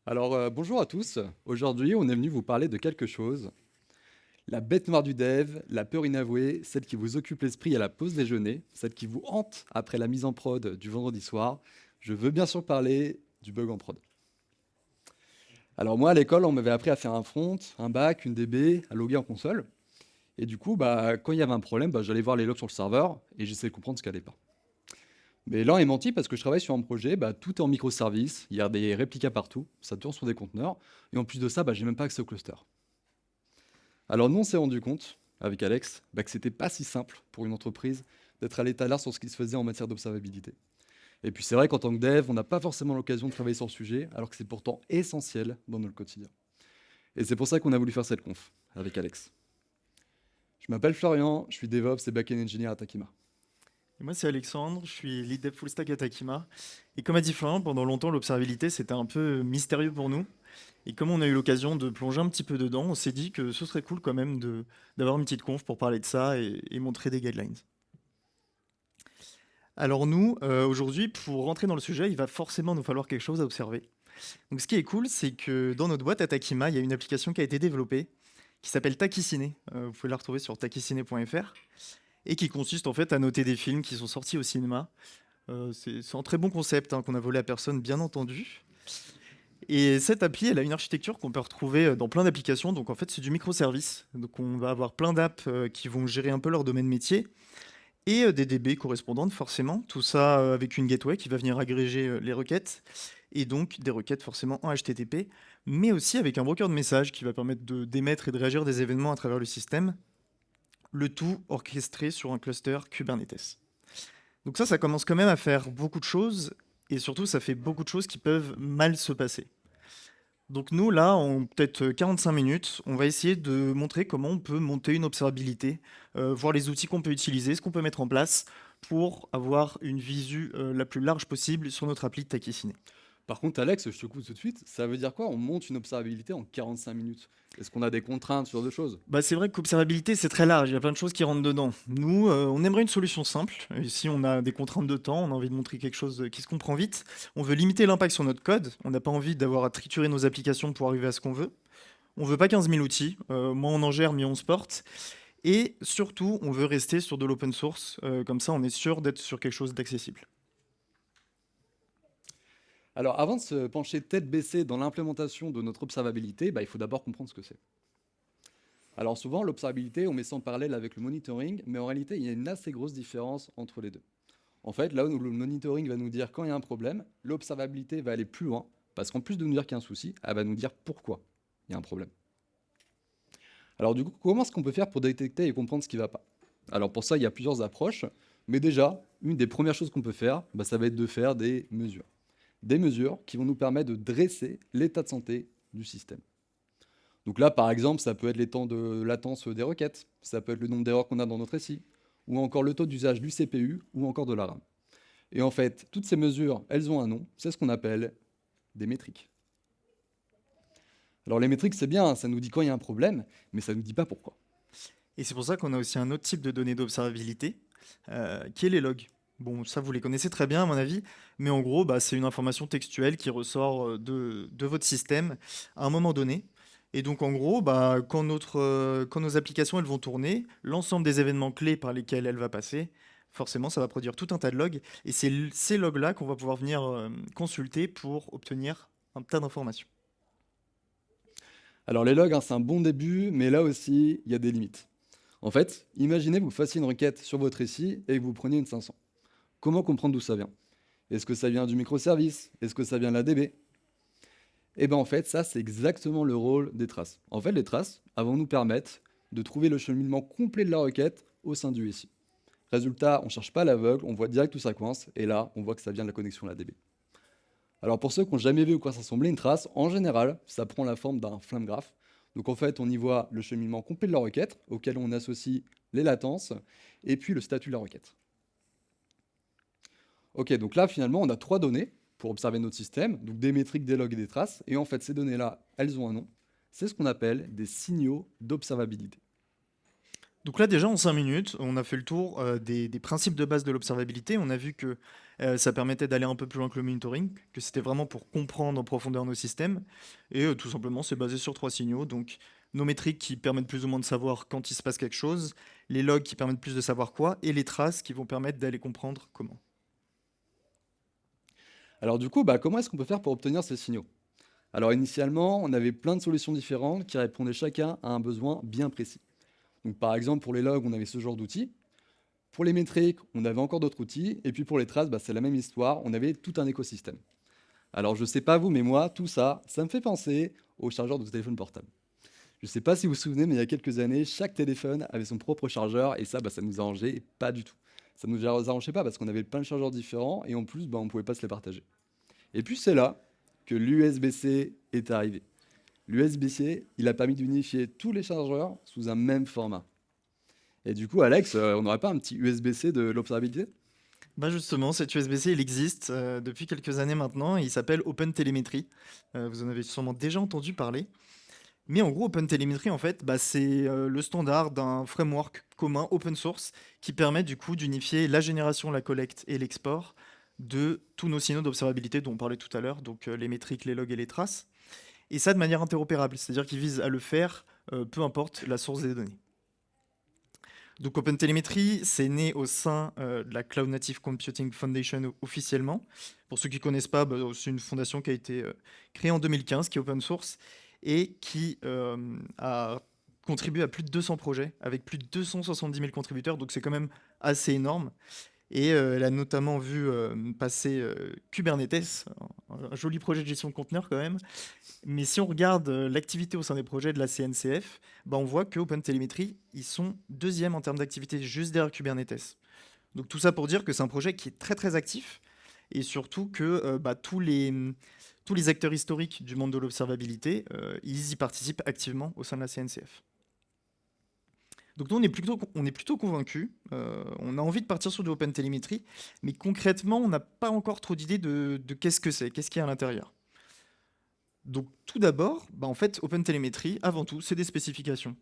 Bonjour à tous. Aujourd'hui, on est venu vous parler de quelque chose. La bête noire du dev, la peur inavouée, celle qui vous occupe l'esprit à la pause déjeuner, celle qui vous hante après la mise en prod du vendredi soir. Je veux bien sûr parler du bug en prod. Alors moi, à l'école, on m'avait appris à faire un front, un back, une DB, à loguer en console. Et du coup, quand il y avait un problème, j'allais voir les logs sur le serveur et j'essayais de comprendre ce qui allait pas. Mais là, on est menti parce que je travaille sur un projet, tout est en microservices, il y a des réplicas partout, ça tourne sur des conteneurs, et en plus de ça, j'ai même pas accès au cluster. Alors nous, on s'est rendu compte, avec Alex, que c'était pas si simple pour une entreprise d'être à l'état sur ce qui se faisait en matière d'observabilité. Et puis c'est vrai qu'en tant que dev, on n'a pas forcément l'occasion de travailler sur le sujet, alors que c'est pourtant essentiel dans notre quotidien. Et c'est pour ça qu'on a voulu faire cette conf, avec Alex. Je m'appelle Florian, je suis DevOps et Backend Engineer à Takima. Et moi, c'est Alexandre, je suis lead dev full stack à Takima. Et comme a dit Florian, pendant longtemps, l'observabilité, c'était un peu mystérieux pour nous. Et comme on a eu l'occasion de plonger un petit peu dedans, on s'est dit que ce serait cool quand même d'avoir une petite conf pour parler de ça et montrer des guidelines. Alors nous, aujourd'hui, pour rentrer dans le sujet, il va forcément nous falloir quelque chose à observer. Donc ce qui est cool, c'est que dans notre boîte à Takima, il y a une application qui a été développée qui s'appelle Takiciné. Vous pouvez la retrouver sur takiciné.fr et qui consiste en fait à noter des films qui sont sortis au cinéma. C'est un très bon concept, hein, qu'on a volé à personne, bien entendu. Et cette appli, elle a une architecture qu'on peut retrouver dans plein d'applications. Donc en fait, c'est du microservice. Donc on va avoir plein d'apps qui vont gérer un peu leur domaine métier et des DB correspondantes forcément. Tout ça avec une gateway qui va venir agréger les requêtes et donc des requêtes forcément en HTTP, mais aussi avec un broker de messages qui va permettre de d'émettre et de réagir des événements à travers le système. Le tout orchestré sur un cluster Kubernetes. Donc ça commence quand même à faire beaucoup de choses, et surtout, ça fait beaucoup de choses qui peuvent mal se passer. Donc nous, là, en peut-être 45 minutes, on va essayer de montrer comment on peut monter une observabilité, voir les outils qu'on peut utiliser, ce qu'on peut mettre en place pour avoir une visu la plus large possible sur notre appli de Takisine. Par contre, Alex, je te coupe tout de suite, ça veut dire quoi? On monte une observabilité en 45 minutes. Est-ce qu'on a des contraintes sur deux choses? Bah, c'est vrai qu'observabilité, c'est très large, il y a plein de choses qui rentrent dedans. Nous, on aimerait une solution simple. Ici, on a des contraintes de temps, on a envie de montrer quelque chose qui se comprend vite. On veut limiter l'impact sur notre code, on n'a pas envie d'avoir à triturer nos applications pour arriver à ce qu'on veut. On veut pas 15 000 outils, moins on en gère, mieux on se porte. Et surtout, on veut rester sur de l'open source, comme ça on est sûr d'être sur quelque chose d'accessible. Alors, avant de se pencher tête baissée dans l'implémentation de notre observabilité, il faut d'abord comprendre ce que c'est. Alors souvent, l'observabilité, on met ça en parallèle avec le monitoring, mais en réalité, il y a une assez grosse différence entre les deux. En fait, là où le monitoring va nous dire quand il y a un problème, l'observabilité va aller plus loin, parce qu'en plus de nous dire qu'il y a un souci, elle va nous dire pourquoi il y a un problème. Alors du coup, comment est-ce qu'on peut faire pour détecter et comprendre ce qui ne va pas? Alors pour ça, il y a plusieurs approches, mais déjà, une des premières choses qu'on peut faire, ça va être de faire des mesures. Des mesures qui vont nous permettre de dresser l'état de santé du système. Donc là, par exemple, ça peut être les temps de latence des requêtes, ça peut être le nombre d'erreurs qu'on a dans notre SI, ou encore le taux d'usage du CPU, ou encore de la RAM. Et en fait, toutes ces mesures, elles ont un nom, c'est ce qu'on appelle des métriques. Alors les métriques, c'est bien, hein, ça nous dit quand il y a un problème, mais ça ne nous dit pas pourquoi. Et c'est pour ça qu'on a aussi un autre type de données d'observabilité, qui est les logs. Bon, ça, vous les connaissez très bien, à mon avis, mais en gros, bah, c'est une information textuelle qui ressort de votre système à un moment donné. Et donc, en gros, bah, quand nos applications elles vont tourner, l'ensemble des événements clés par lesquels elle va passer, forcément, ça va produire tout un tas de logs. Et c'est ces logs-là qu'on va pouvoir venir consulter pour obtenir un tas d'informations. Alors les logs, hein, c'est un bon début, mais là aussi, il y a des limites. En fait, imaginez que vous fassiez une requête sur votre SI et que vous preniez une 500. Comment comprendre d'où ça vient? Est-ce que ça vient du microservice? Est-ce que ça vient de la DB? Eh bien en fait, ça c'est exactement le rôle des traces. En fait, les traces vont nous permettre de trouver le cheminement complet de la requête au sein du SI. Résultat, on ne cherche pas à l'aveugle, on voit direct où ça coince, et là, on voit que ça vient de la connexion à la DB. Alors pour ceux qui n'ont jamais vu à quoi ça ressemblait une trace, en général, ça prend la forme d'un flame graph. Donc en fait, on y voit le cheminement complet de la requête, auquel on associe les latences, et puis le statut de la requête. Ok, donc là finalement, on a trois données pour observer notre système, donc des métriques, des logs et des traces, et en fait ces données-là, elles ont un nom, c'est ce qu'on appelle des signaux d'observabilité. Donc là, déjà, en 5 minutes, on a fait le tour des principes de base de l'observabilité. On a vu que ça permettait d'aller un peu plus loin que le monitoring, que c'était vraiment pour comprendre en profondeur nos systèmes. Et tout simplement, c'est basé sur 3 signaux. Donc, nos métriques qui permettent plus ou moins de savoir quand il se passe quelque chose, les logs qui permettent plus de savoir quoi, et les traces qui vont permettre d'aller comprendre comment. Alors du coup, comment est-ce qu'on peut faire pour obtenir ces signaux? Alors initialement, on avait plein de solutions différentes qui répondaient chacun à un besoin bien précis. Donc par exemple, pour les logs, on avait ce genre d'outils. Pour les métriques, on avait encore d'autres outils. Et puis pour les traces, c'est la même histoire, on avait tout un écosystème. Alors je ne sais pas vous, mais moi, tout ça, ça me fait penser aux chargeurs de téléphone portable. Je ne sais pas si vous vous souvenez, mais il y a quelques années, chaque téléphone avait son propre chargeur et ça, ça nous arrangeait pas du tout. Ça nous arrangeait pas parce qu'on avait plein de chargeurs différents et en plus, on ne pouvait pas se les partager. Et puis c'est là que l'USB-C est arrivé. L'USB-C, il a permis d'unifier tous les chargeurs sous un même format. Et du coup, Alex, on n'aurait pas un petit USB-C de l'observabilité? Bah justement, cet USB-C, il existe depuis quelques années maintenant. Il s'appelle OpenTelemetry. Vous en avez sûrement déjà entendu parler. Mais en gros, OpenTelemetry, en fait, c'est le standard d'un framework commun open source qui permet du coup d'unifier la génération, la collecte et l'export de tous nos signaux d'observabilité dont on parlait tout à l'heure, donc les métriques, les logs et les traces. Et ça de manière interopérable, c'est-à-dire qu'il vise à le faire peu importe la source des données. Donc OpenTelemetry, c'est né au sein de la Cloud Native Computing Foundation officiellement. Pour ceux qui ne connaissent pas, c'est une fondation qui a été créée en 2015, qui est open source et qui a contribué à plus de 200 projets avec plus de 270 000 contributeurs. Donc c'est quand même assez énorme. Et elle a notamment vu passer Kubernetes, un joli projet de gestion de conteneurs quand même. Mais si on regarde l'activité au sein des projets de la CNCF, on voit que OpenTelemetry, ils sont deuxième en termes d'activité juste derrière Kubernetes. Donc tout ça pour dire que c'est un projet qui est très très actif et surtout que tous les acteurs historiques du monde de l'observabilité, ils y participent activement au sein de la CNCF. Donc nous, on est plutôt convaincus. On a envie de partir sur du OpenTelemetry, mais concrètement, on n'a pas encore trop d'idées de qu'est-ce que c'est, qu'est-ce qu'il y a à l'intérieur. Donc tout d'abord, en fait, OpenTelemetry, avant tout, c'est des spécifications.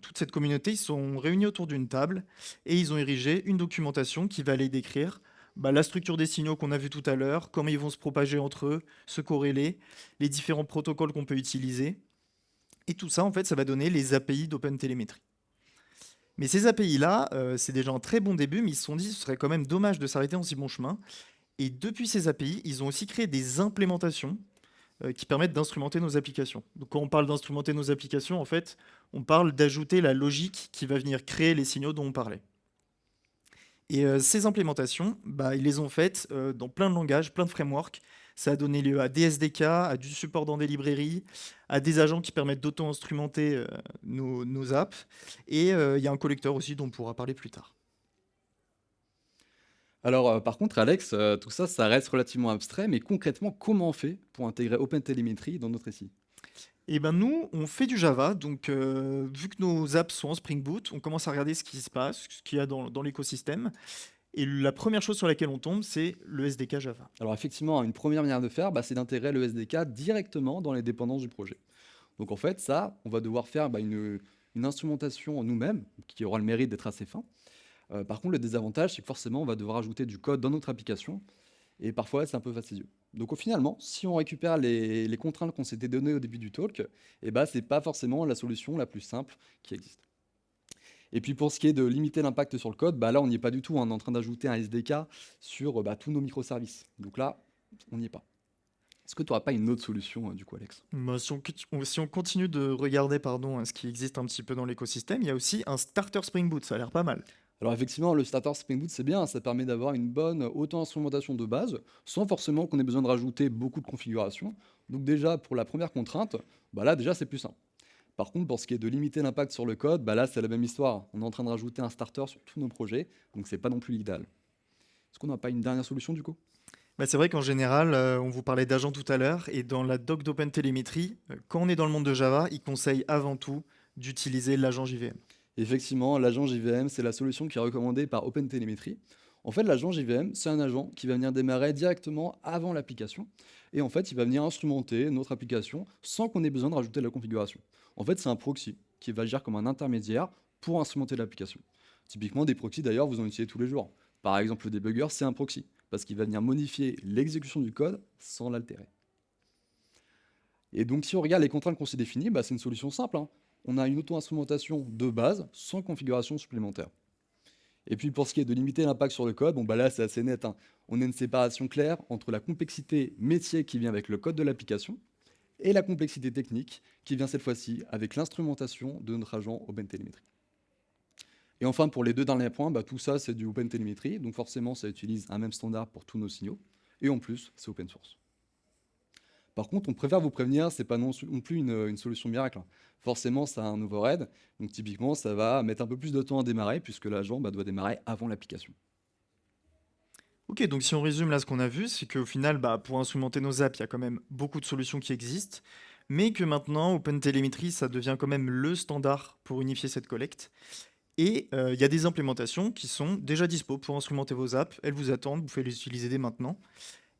Toute cette communauté, ils sont réunis autour d'une table et ils ont érigé une documentation qui va aller décrire la structure des signaux qu'on a vu tout à l'heure, comment ils vont se propager entre eux, se corréler, les différents protocoles qu'on peut utiliser. Et tout ça, en fait, ça va donner les API d'OpenTelemetry. Mais ces API-là, c'est déjà un très bon début, mais ils se sont dit que ce serait quand même dommage de s'arrêter en si bon chemin. Et depuis ces API, ils ont aussi créé des implémentations qui permettent d'instrumenter nos applications. Donc quand on parle d'instrumenter nos applications, en fait, on parle d'ajouter la logique qui va venir créer les signaux dont on parlait. Et ces implémentations, ils les ont faites dans plein de langages, plein de frameworks. Ça a donné lieu à des SDK, à du support dans des librairies, à des agents qui permettent d'auto-instrumenter nos apps. Et il y a un collecteur aussi dont on pourra parler plus tard. Alors par contre, Alex, tout ça, ça reste relativement abstrait, mais concrètement, comment on fait pour intégrer OpenTelemetry dans notre récit? Et nous, on fait du Java, donc vu que nos apps sont en Spring Boot, on commence à regarder ce qui se passe, ce qu'il y a dans l'écosystème. Et la première chose sur laquelle on tombe, c'est le SDK Java. Alors effectivement, une première manière de faire, c'est d'intégrer le SDK directement dans les dépendances du projet. Donc en fait, ça, on va devoir faire une instrumentation nous-mêmes, qui aura le mérite d'être assez fin. Par contre, le désavantage, c'est que forcément, on va devoir ajouter du code dans notre application, et parfois, c'est un peu fastidieux. Donc finalement, si on récupère les contraintes qu'on s'était données au début du talk, c'est pas forcément la solution la plus simple qui existe. Et puis pour ce qui est de limiter l'impact sur le code, là, on n'y est pas du tout, hein. On est en train d'ajouter un SDK sur tous nos microservices. Donc là, on n'y est pas. Est-ce que tu n'auras pas une autre solution, du coup, Alex? Si on continue de regarder ce qui existe un petit peu dans l'écosystème, il y a aussi un starter Spring Boot, ça a l'air pas mal. Alors effectivement, le starter Spring Boot, c'est bien, ça permet d'avoir une bonne auto-instrumentation de base, sans forcément qu'on ait besoin de rajouter beaucoup de configurations. Donc déjà, pour la première contrainte, là déjà c'est plus simple. Par contre, pour ce qui est de limiter l'impact sur le code, là c'est la même histoire. On est en train de rajouter un starter sur tous nos projets, donc c'est pas non plus l'idéal. Est-ce qu'on n'a pas une dernière solution du coup? C'est vrai qu'en général, on vous parlait d'agents tout à l'heure, et dans la doc d'OpenTelemetry, quand on est dans le monde de Java, ils conseillent avant tout d'utiliser l'agent JVM. Effectivement, l'agent JVM, c'est la solution qui est recommandée par OpenTelemetry. En fait, l'agent JVM, c'est un agent qui va venir démarrer directement avant l'application. Et en fait, il va venir instrumenter notre application sans qu'on ait besoin de rajouter de la configuration. En fait, c'est un proxy qui va agir comme un intermédiaire pour instrumenter l'application. Typiquement, des proxys, d'ailleurs, vous en utilisez tous les jours. Par exemple, le debugger, c'est un proxy, parce qu'il va venir modifier l'exécution du code sans l'altérer. Et donc, si on regarde les contraintes qu'on s'est définies, c'est une solution simple, hein. On a une auto-instrumentation de base, sans configuration supplémentaire. Et puis, pour ce qui est de limiter l'impact sur le code, là, c'est assez net, hein. On a une séparation claire entre la complexité métier qui vient avec le code de l'application et la complexité technique qui vient cette fois-ci avec l'instrumentation de notre agent OpenTelemetry. Et enfin, pour les deux derniers points, tout ça, c'est du OpenTelemetry. Donc forcément, ça utilise un même standard pour tous nos signaux. Et en plus, c'est open source. Par contre, on préfère vous prévenir, ce n'est pas non plus une solution miracle, hein. Forcément, ça a un overhead. Donc typiquement, ça va mettre un peu plus de temps à démarrer puisque l'agent doit démarrer avant l'application. Ok, donc si on résume là ce qu'on a vu, c'est qu'au final, pour instrumenter nos apps, il y a quand même beaucoup de solutions qui existent, mais que maintenant, OpenTelemetry, ça devient quand même le standard pour unifier cette collecte. Et il y a des implémentations qui sont déjà dispo pour instrumenter vos apps. Elles vous attendent, vous pouvez les utiliser dès maintenant.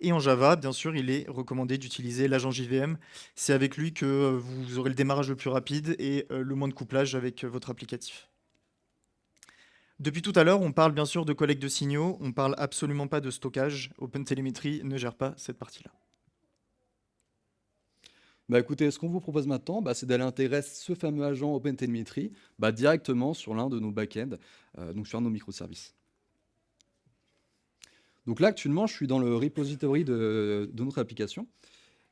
Et en Java, bien sûr, il est recommandé d'utiliser l'agent JVM. C'est avec lui que vous aurez le démarrage le plus rapide et le moins de couplage avec votre applicatif. Depuis tout à l'heure, on parle bien sûr de collecte de signaux, on parle absolument pas de stockage. OpenTelemetry ne gère pas cette partie-là. Écoutez, ce qu'on vous propose maintenant, c'est d'aller intégrer ce fameux agent OpenTelemetry directement sur l'un de nos backends, donc sur un de nos microservices. Donc là, actuellement, je suis dans le repository de notre application.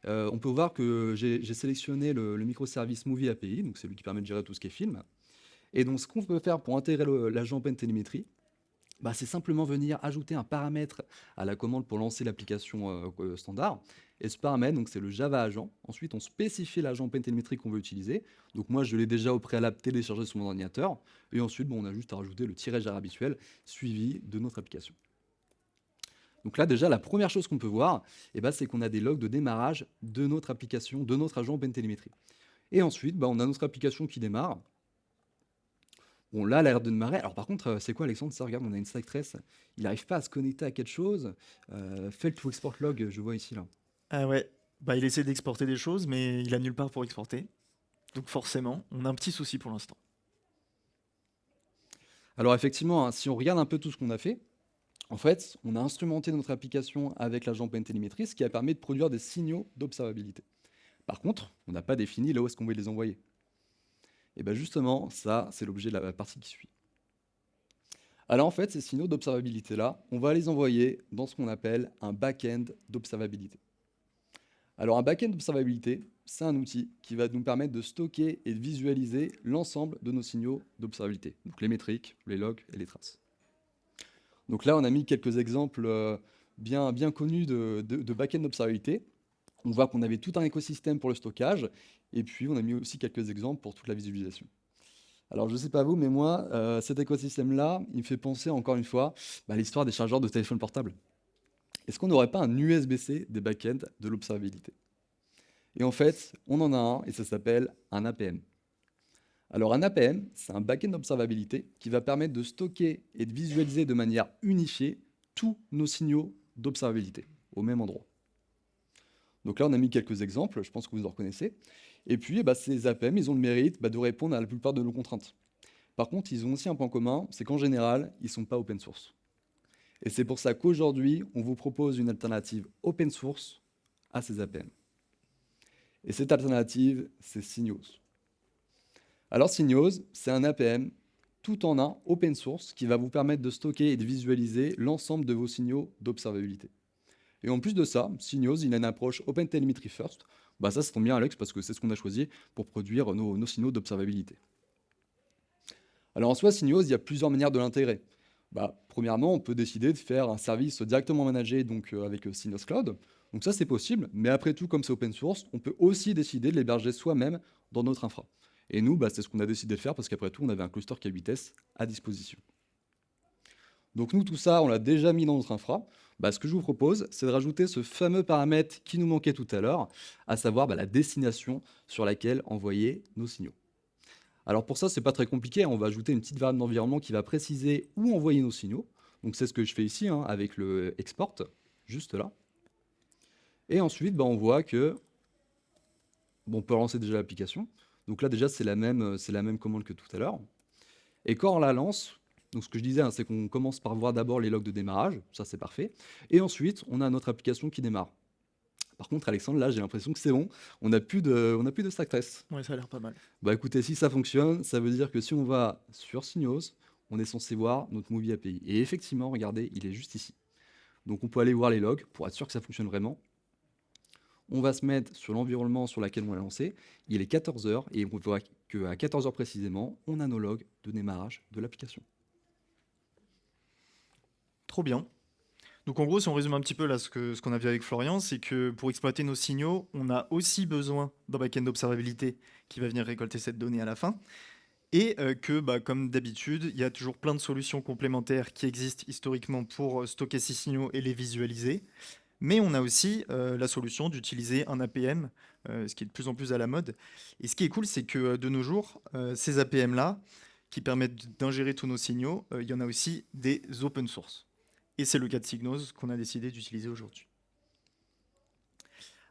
On peut voir que j'ai sélectionné le microservice Movie API, donc c'est lui qui permet de gérer tout ce qui est film. Et donc, ce qu'on peut faire pour intégrer l'agent OpenTelemetry, c'est simplement venir ajouter un paramètre à la commande pour lancer l'application standard. Et ce paramètre, donc, c'est le Java agent. Ensuite, on spécifie l'agent OpenTelemetry qu'on veut utiliser. Donc moi, je l'ai déjà au préalable téléchargé sur mon ordinateur. Et ensuite, on a juste à rajouter le -jar habituel suivi de notre application. Donc là, déjà, la première chose qu'on peut voir, c'est qu'on a des logs de démarrage de notre application, de notre agent OpenTelemetry. Et ensuite, on a notre application qui démarre. Bon, là, elle a l'air de démarrer. Alors par contre, c'est quoi, Alexandre? Ça, regarde, on a une stack trace. Il n'arrive pas à se connecter à quelque chose. Fail to export log, je vois ici, là. Ah ouais, il essaie d'exporter des choses, mais il a nulle part pour exporter. Donc forcément, on a un petit souci pour l'instant. Alors effectivement, hein, si on regarde un peu tout ce qu'on a fait, en fait, on a instrumenté notre application avec l'agent OpenTelemetry, ce qui a permis de produire des signaux d'observabilité. Par contre, on n'a pas défini là où est-ce qu'on veut les envoyer. Et bien justement, ça, c'est l'objet de la partie qui suit. Alors en fait, ces signaux d'observabilité-là, on va les envoyer dans ce qu'on appelle un back-end d'observabilité. Alors un back-end d'observabilité, c'est un outil qui va nous permettre de stocker et de visualiser l'ensemble de nos signaux d'observabilité, donc les métriques, les logs et les traces. Donc là, on a mis quelques exemples bien connus de back-end d'observabilité. On voit qu'on avait tout un écosystème pour le stockage, et puis on a mis aussi quelques exemples pour toute la visualisation. Alors je ne sais pas vous, mais moi, cet écosystème-là, il me fait penser encore une fois à l'histoire des chargeurs de téléphone portable. Est-ce qu'on n'aurait pas un USB-C des back-ends de l'observabilité? Et en fait, on en a un, et ça s'appelle un APM. Alors un APM, c'est un back-end d'observabilité qui va permettre de stocker et de visualiser de manière unifiée tous nos signaux d'observabilité au même endroit. Donc là, on a mis quelques exemples, je pense que vous en reconnaissez. Et puis, ces APM, ils ont le mérite de répondre à la plupart de nos contraintes. Par contre, ils ont aussi un point commun, c'est qu'en général, ils ne sont pas open source. Et c'est pour ça qu'aujourd'hui, on vous propose une alternative open source à ces APM. Et cette alternative, c'est Signos. Alors Signos, c'est un APM tout en un open source qui va vous permettre de stocker et de visualiser l'ensemble de vos signaux d'observabilité. Et en plus de ça, Signos, il a une approche OpenTelemetry First. Ça tombe bien, Alex, parce que c'est ce qu'on a choisi pour produire nos signaux d'observabilité. Alors en soi, Signos, il y a plusieurs manières de l'intégrer. Premièrement, on peut décider de faire un service directement managé avec Signos Cloud. Donc ça, c'est possible, mais après tout, comme c'est open source, on peut aussi décider de l'héberger soi-même dans notre infra. Et nous, c'est ce qu'on a décidé de faire parce qu'après tout, on avait un cluster K8s à disposition. Donc nous, tout ça, on l'a déjà mis dans notre infra. Ce que je vous propose, c'est de rajouter ce fameux paramètre qui nous manquait tout à l'heure, à savoir la destination sur laquelle envoyer nos signaux. Alors pour ça, c'est pas très compliqué, on va ajouter une petite variable d'environnement qui va préciser où envoyer nos signaux. Donc c'est ce que je fais ici avec le export, juste là. Et ensuite, on voit que on peut lancer déjà l'application. Donc là déjà, c'est la même commande que tout à l'heure. Et quand on la lance, donc ce que je disais, hein, c'est qu'on commence par voir d'abord les logs de démarrage, ça c'est parfait, et ensuite on a notre application qui démarre. Par contre, Alexandre, là j'ai l'impression que c'est bon, on n'a plus de stack trace. Ouais, ça a l'air pas mal. Bah écoutez, si ça fonctionne, ça veut dire que si on va sur Synios, on est censé voir notre Movie API. Et effectivement, regardez, il est juste ici. Donc on peut aller voir les logs pour être sûr que ça fonctionne vraiment. On va se mettre sur l'environnement sur lequel on l'a lancé. Il est 14 heures et on voit qu'à 14 heures précisément, on a nos logs de démarrage de l'application. Trop bien. Donc en gros, si on résume un petit peu là ce qu'on a vu avec Florian, c'est que pour exploiter nos signaux, on a aussi besoin d'un backend d'observabilité qui va venir récolter cette donnée à la fin. Et que, bah, comme d'habitude, il y a toujours plein de solutions complémentaires qui existent historiquement pour stocker ces signaux et les visualiser. Mais on a aussi la solution d'utiliser un APM, ce qui est de plus en plus à la mode. Et ce qui est cool, c'est que de nos jours, ces APM-là, qui permettent d'ingérer tous nos signaux, il y en a aussi des open source. Et c'est le cas de Signos qu'on a décidé d'utiliser aujourd'hui.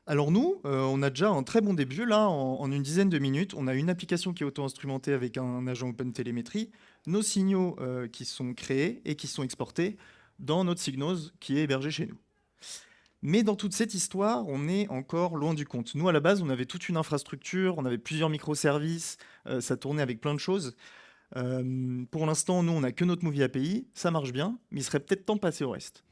Alors nous, on a déjà un très bon début. Là, en une dizaine de minutes, on a une application qui est auto-instrumentée avec un agent OpenTelemetry, nos signaux qui sont créés et qui sont exportés dans notre Signos qui est hébergé chez nous. Mais dans toute cette histoire, on est encore loin du compte. Nous, à la base, on avait toute une infrastructure, on avait plusieurs microservices, ça tournait avec plein de choses. Pour l'instant, nous, on n'a que notre Movie API, ça marche bien, mais il serait peut-être temps de passer au reste.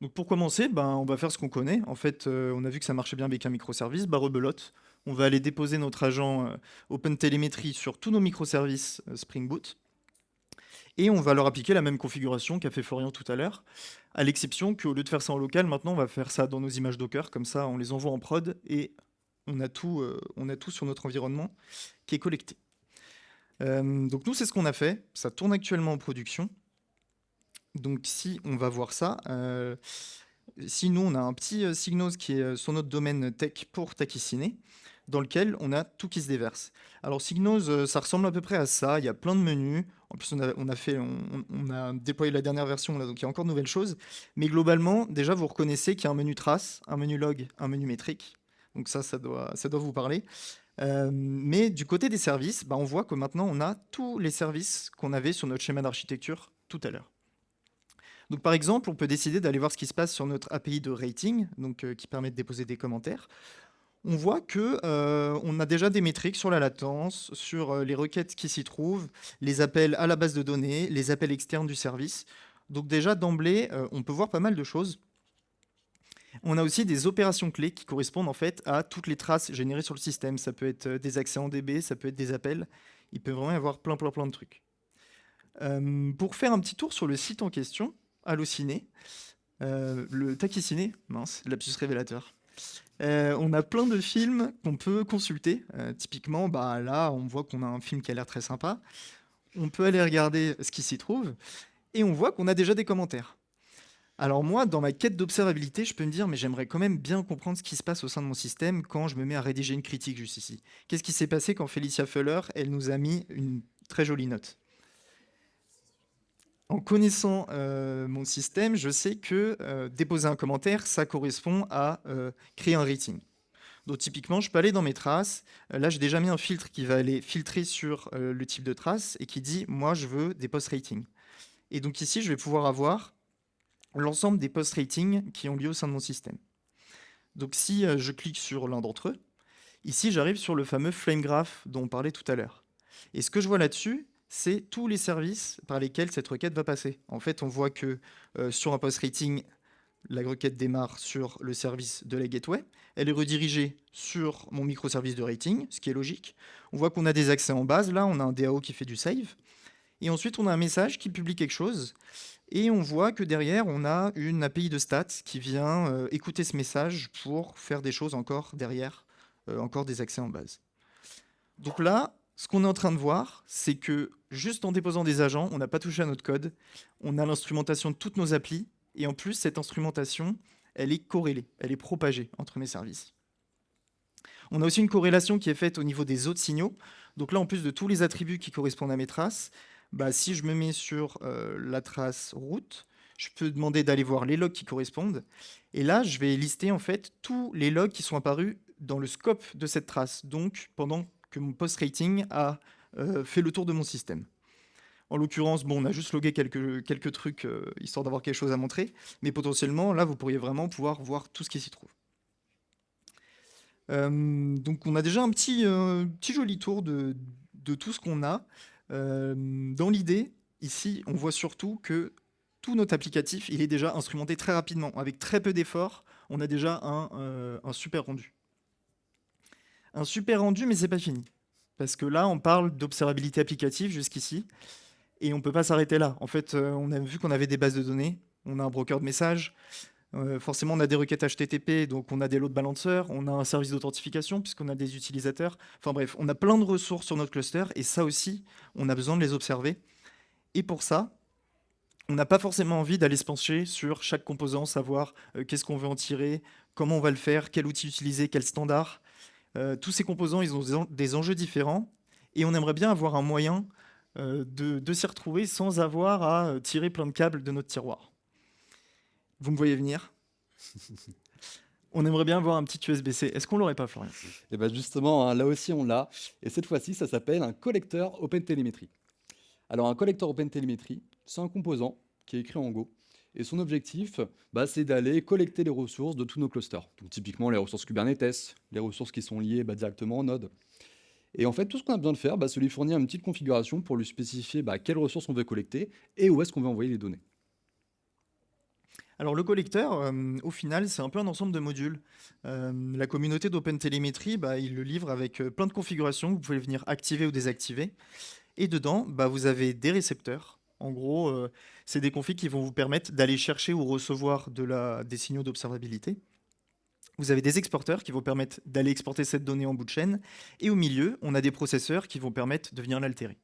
Donc pour commencer, ben, on va faire ce qu'on connaît. En fait, on a vu que ça marchait bien avec un microservice, bah rebelote. On va aller déposer notre agent OpenTelemetry sur tous nos microservices Spring Boot. Et on va leur appliquer la même configuration qu'a fait Florian tout à l'heure, à l'exception qu'au lieu de faire ça en local, maintenant on va faire ça dans nos images Docker, comme ça on les envoie en prod et on a tout sur notre environnement qui est collecté. Donc nous c'est ce qu'on a fait, ça tourne actuellement en production. Donc si on va voir ça, si nous on a un petit Signos qui est sur notre domaine tech pour Takisine, dans lequel on a tout qui se déverse. Alors Signos, ça ressemble à peu près à ça, il y a plein de menus. En plus on a déployé la dernière version, là, donc il y a encore de nouvelles choses. Mais globalement, déjà vous reconnaissez qu'il y a un menu trace, un menu log, un menu métrique. Donc ça doit vous parler. Mais du côté des services, bah, on voit que maintenant on a tous les services qu'on avait sur notre schéma d'architecture tout à l'heure. Donc par exemple, on peut décider d'aller voir ce qui se passe sur notre API de rating, donc, qui permet de déposer des commentaires. On voit que on a déjà des métriques sur la latence, sur les requêtes qui s'y trouvent, les appels à la base de données, les appels externes du service. Donc déjà d'emblée, on peut voir pas mal de choses. On a aussi des opérations clés qui correspondent en fait à toutes les traces générées sur le système. Ça peut être des accès en DB, ça peut être des appels. Il peut vraiment y avoir plein de trucs. Pour faire un petit tour sur le site en question, Allociné, le Takisine, mince, lapsus révélateur. On a plein de films qu'on peut consulter. Typiquement, bah, là, on voit qu'on a un film qui a l'air très sympa. On peut aller regarder ce qui s'y trouve. Et on voit qu'on a déjà des commentaires. Alors moi, dans ma quête d'observabilité, je peux me dire, mais j'aimerais quand même bien comprendre ce qui se passe au sein de mon système quand je me mets à rédiger une critique juste ici. Qu'est-ce qui s'est passé quand Felicia Fuller, elle nous a mis une très jolie note? En connaissant mon système, je sais que déposer un commentaire, ça correspond à créer un rating. Donc typiquement, je peux aller dans mes traces. Là, j'ai déjà mis un filtre qui va aller filtrer sur le type de trace et qui dit, moi, je veux des post ratings. Et donc ici, je vais pouvoir avoir l'ensemble des post ratings qui ont lieu au sein de mon système. Donc si je clique sur l'un d'entre eux, ici, j'arrive sur le fameux flame graph dont on parlait tout à l'heure. Et ce que je vois là-dessus, c'est tous les services par lesquels cette requête va passer. En fait, on voit que sur un post rating, la requête démarre sur le service de la gateway. Elle est redirigée sur mon microservice de rating, ce qui est logique. On voit qu'on a des accès en base. Là, on a un DAO qui fait du save. Et ensuite, on a un message qui publie quelque chose. Et on voit que derrière, on a une API de stats qui vient écouter ce message pour faire des choses encore derrière, encore des accès en base. Donc là, ce qu'on est en train de voir, c'est que juste en déposant des agents, on n'a pas touché à notre code, on a l'instrumentation de toutes nos applis, et en plus, cette instrumentation, elle est corrélée, elle est propagée entre mes services. On a aussi une corrélation qui est faite au niveau des autres signaux. Donc là, en plus de tous les attributs qui correspondent à mes traces, bah, si je me mets sur la trace route, je peux demander d'aller voir les logs qui correspondent. Et là, je vais lister en fait tous les logs qui sont apparus dans le scope de cette trace, donc pendant que mon post-rating a fait le tour de mon système. En l'occurrence, bon, on a juste logué quelques trucs histoire d'avoir quelque chose à montrer, mais potentiellement, là, vous pourriez vraiment pouvoir voir tout ce qui s'y trouve. Donc, on a déjà un petit joli tour de tout ce qu'on a. Dans l'idée, ici, on voit surtout que tout notre applicatif, il est déjà instrumenté très rapidement. Avec très peu d'efforts, on a déjà un super rendu. Un super rendu, mais c'est pas fini. Parce que là, on parle d'observabilité applicative jusqu'ici. Et on peut pas s'arrêter là. En fait, on a vu qu'on avait des bases de données, on a un broker de messages, forcément on a des requêtes HTTP, donc on a des load balancers, on a un service d'authentification puisqu'on a des utilisateurs. Enfin bref, on a plein de ressources sur notre cluster et ça aussi, on a besoin de les observer. Et pour ça, on n'a pas forcément envie d'aller se pencher sur chaque composant, savoir qu'est-ce qu'on veut en tirer, comment on va le faire, quel outil utiliser, quel standard. Tous ces composants, ils ont des enjeux différents et on aimerait bien avoir un moyen de s'y retrouver sans avoir à tirer plein de câbles de notre tiroir. Vous me voyez venir? On aimerait bien avoir un petit USB-C. Est-ce qu'on l'aurait pas, Florian? Et bien justement, hein, là aussi on l'a. Et cette fois-ci, ça s'appelle un collecteur OpenTelemetry. Alors un collecteur OpenTelemetry, c'est un composant qui est écrit en Go. Et son objectif, c'est d'aller collecter les ressources de tous nos clusters. Donc typiquement les ressources Kubernetes, les ressources qui sont liées directement au node. Et en fait, tout ce qu'on a besoin de faire, c'est lui fournir une petite configuration pour lui spécifier quelles ressources on veut collecter et où est-ce qu'on veut envoyer les données. Alors le collecteur, au final, c'est un peu un ensemble de modules. La communauté d'OpenTelemetry, il le livre avec plein de configurations que vous pouvez venir activer ou désactiver. Et dedans, vous avez des récepteurs. En gros, c'est des configs qui vont vous permettre d'aller chercher ou recevoir des signaux d'observabilité. Vous avez des exporteurs qui vont permettre d'aller exporter cette donnée en bout de chaîne. Et au milieu, on a des processeurs qui vont permettre de venir l'altérer.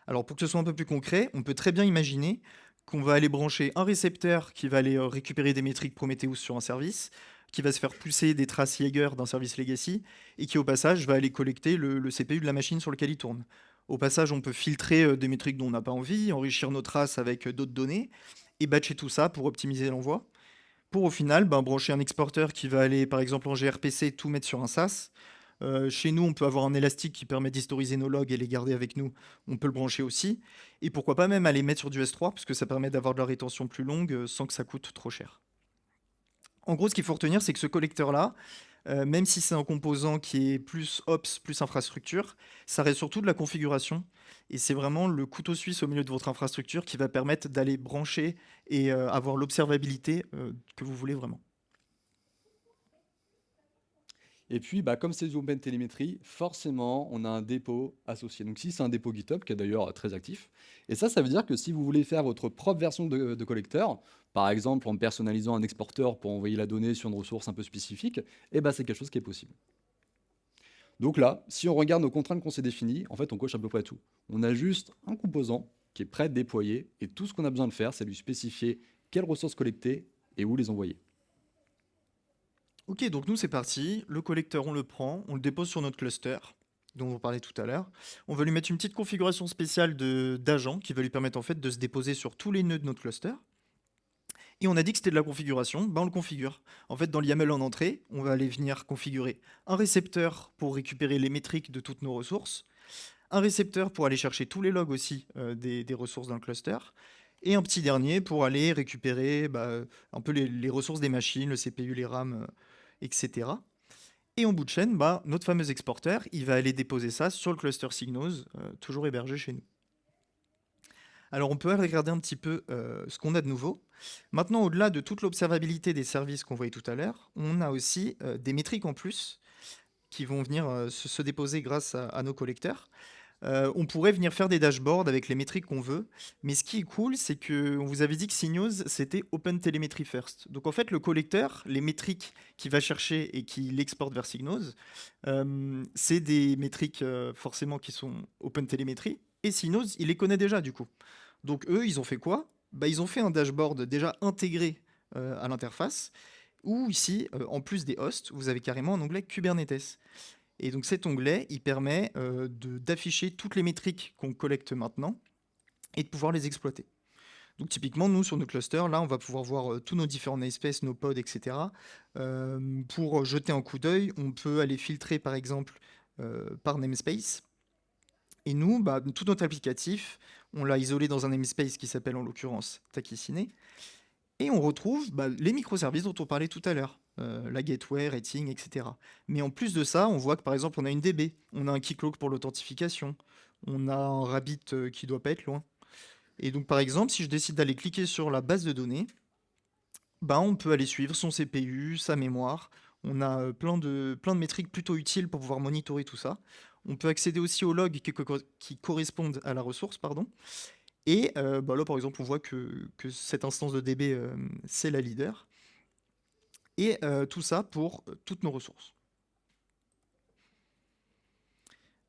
Alors pour que ce soit un peu plus concret, on peut très bien imaginer qu'on va aller brancher un récepteur qui va aller récupérer des métriques Prometheus sur un service, qui va se faire pousser des traces Jaeger d'un service legacy, et qui au passage va aller collecter le CPU de la machine sur lequel il tourne. Au passage, on peut filtrer des métriques dont on n'a pas envie, enrichir nos traces avec d'autres données, et batcher tout ça pour optimiser l'envoi. Pour au final brancher un exporteur qui va aller par exemple en gRPC tout mettre sur un SAS. Chez nous, on peut avoir un élastique qui permet d'historiser nos logs et les garder avec nous. On peut le brancher aussi. Et pourquoi pas même aller mettre sur du S3, parce que ça permet d'avoir de la rétention plus longue sans que ça coûte trop cher. En gros, ce qu'il faut retenir, c'est que ce collecteur-là, même si c'est un composant qui est plus Ops, plus infrastructure, ça reste surtout de la configuration. Et c'est vraiment le couteau suisse au milieu de votre infrastructure qui va permettre d'aller brancher et avoir l'observabilité que vous voulez vraiment. Et puis, comme c'est du OpenTelemetry, forcément, on a un dépôt associé. Donc, si c'est un dépôt GitHub, qui est d'ailleurs très actif, et ça veut dire que si vous voulez faire votre propre version de collecteur, par exemple en personnalisant un exporteur pour envoyer la donnée sur une ressource un peu spécifique, c'est quelque chose qui est possible. Donc là, si on regarde nos contraintes qu'on s'est définies, en fait, on coche à peu près tout. On a juste un composant qui est prêt à être déployé, et tout ce qu'on a besoin de faire, c'est lui spécifier quelles ressources collecter et où les envoyer. Ok, donc nous c'est parti. Le collecteur, on le prend, on le dépose sur notre cluster, dont on parlait tout à l'heure. On va lui mettre une petite configuration spéciale d'agent qui va lui permettre en fait de se déposer sur tous les nœuds de notre cluster. Et on a dit que c'était de la configuration, on le configure. En fait, dans l'YAML en entrée, on va aller venir configurer un récepteur pour récupérer les métriques de toutes nos ressources, un récepteur pour aller chercher tous les logs aussi des ressources dans le cluster, et un petit dernier pour aller récupérer un peu les ressources des machines, le CPU, les RAM, etc. Et en bout de chaîne, notre fameux exporteur, il va aller déposer ça sur le cluster Signos, toujours hébergé chez nous. Alors on peut regarder un petit peu ce qu'on a de nouveau. Maintenant, au-delà de toute l'observabilité des services qu'on voyait tout à l'heure, on a aussi des métriques en plus qui vont venir se déposer grâce à nos collecteurs. On pourrait venir faire des dashboards avec les métriques qu'on veut, mais ce qui est cool, c'est qu'on vous avait dit que Signos, c'était OpenTelemetry First. Donc en fait, le collecteur, les métriques qu'il va chercher et qu'il exporte vers Signos, c'est des métriques forcément qui sont OpenTelemetry, et Signos, il les connaît déjà du coup. Donc eux, ils ont fait quoi? Ils ont fait un dashboard déjà intégré à l'interface, où ici, en plus des hosts, vous avez carrément un onglet Kubernetes. Et donc cet onglet, il permet d'afficher toutes les métriques qu'on collecte maintenant et de pouvoir les exploiter. Donc typiquement, nous, sur nos clusters, là, on va pouvoir voir tous nos différents namespaces, nos pods, etc. Pour jeter un coup d'œil, on peut aller filtrer, par exemple, par namespace. Et nous, tout notre applicatif, On l'a isolé dans un namespace qui s'appelle en l'occurrence Takisine. Et on retrouve les microservices dont on parlait tout à l'heure, la gateway, rating, etc. Mais en plus de ça, on voit que par exemple, on a une DB, on a un keycloak pour l'authentification, on a un Rabbit qui doit pas être loin. Et donc par exemple, si je décide d'aller cliquer sur la base de données, on peut aller suivre son CPU, sa mémoire. On a plein de métriques plutôt utiles pour pouvoir monitorer tout ça. On peut accéder aussi aux logs qui correspondent à la ressource, pardon. Et là, par exemple, on voit que cette instance de DB, c'est la leader. Et tout ça pour toutes nos ressources.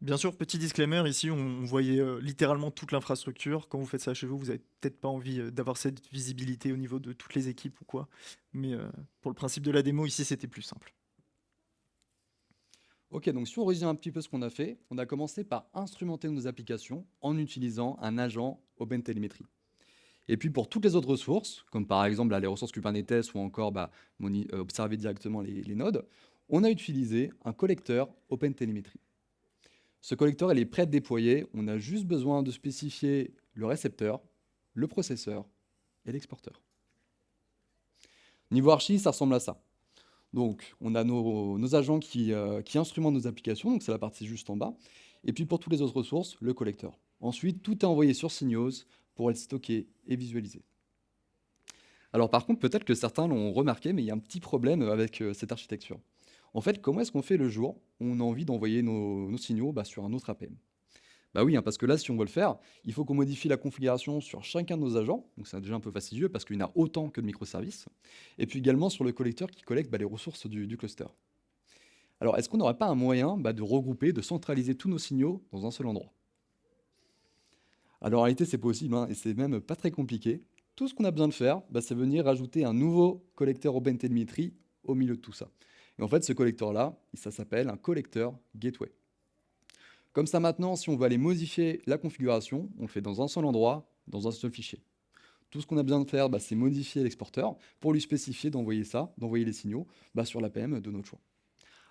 Bien sûr, petit disclaimer, ici, on voyait littéralement toute l'infrastructure. Quand vous faites ça chez vous, vous n'avez peut-être pas envie d'avoir cette visibilité au niveau de toutes les équipes ou quoi. Mais pour le principe de la démo, ici, c'était plus simple. Ok, donc si on résume un petit peu ce qu'on a fait, on a commencé par instrumenter nos applications en utilisant un agent OpenTelemetry. Et puis pour toutes les autres ressources, comme par exemple là, les ressources Kubernetes ou encore observer directement les nodes, on a utilisé un collecteur OpenTelemetry. Ce collecteur, il est prêt à être déployé. On a juste besoin de spécifier le récepteur, le processeur et l'exporteur. Niveau archi, ça ressemble à ça. Donc, on a nos agents qui instrumentent nos applications, donc c'est la partie juste en bas. Et puis pour toutes les autres ressources, le collecteur. Ensuite, tout est envoyé sur Signos pour être stocké et visualisé. Alors par contre, peut-être que certains l'ont remarqué, mais il y a un petit problème avec cette architecture. En fait, comment est-ce qu'on fait le jour où on a envie d'envoyer nos signaux sur un autre APM? Bah oui, parce que là, si on veut le faire, il faut qu'on modifie la configuration sur chacun de nos agents, donc c'est déjà un peu fastidieux parce qu'il y en a autant que de microservices, et puis également sur le collecteur qui collecte les ressources du cluster. Alors, est-ce qu'on n'aurait pas un moyen de regrouper, de centraliser tous nos signaux dans un seul endroit? Alors en réalité, c'est possible, et c'est même pas très compliqué. Tout ce qu'on a besoin de faire, c'est venir rajouter un nouveau collecteur OpenTelemetry au milieu de tout ça. Et en fait, ce collecteur-là, ça s'appelle un collecteur gateway. Comme ça, maintenant, si on veut aller modifier la configuration, on le fait dans un seul endroit, dans un seul fichier. Tout ce qu'on a besoin de faire, c'est modifier l'exporteur pour lui spécifier d'envoyer ça, d'envoyer les signaux sur l'APM de notre choix.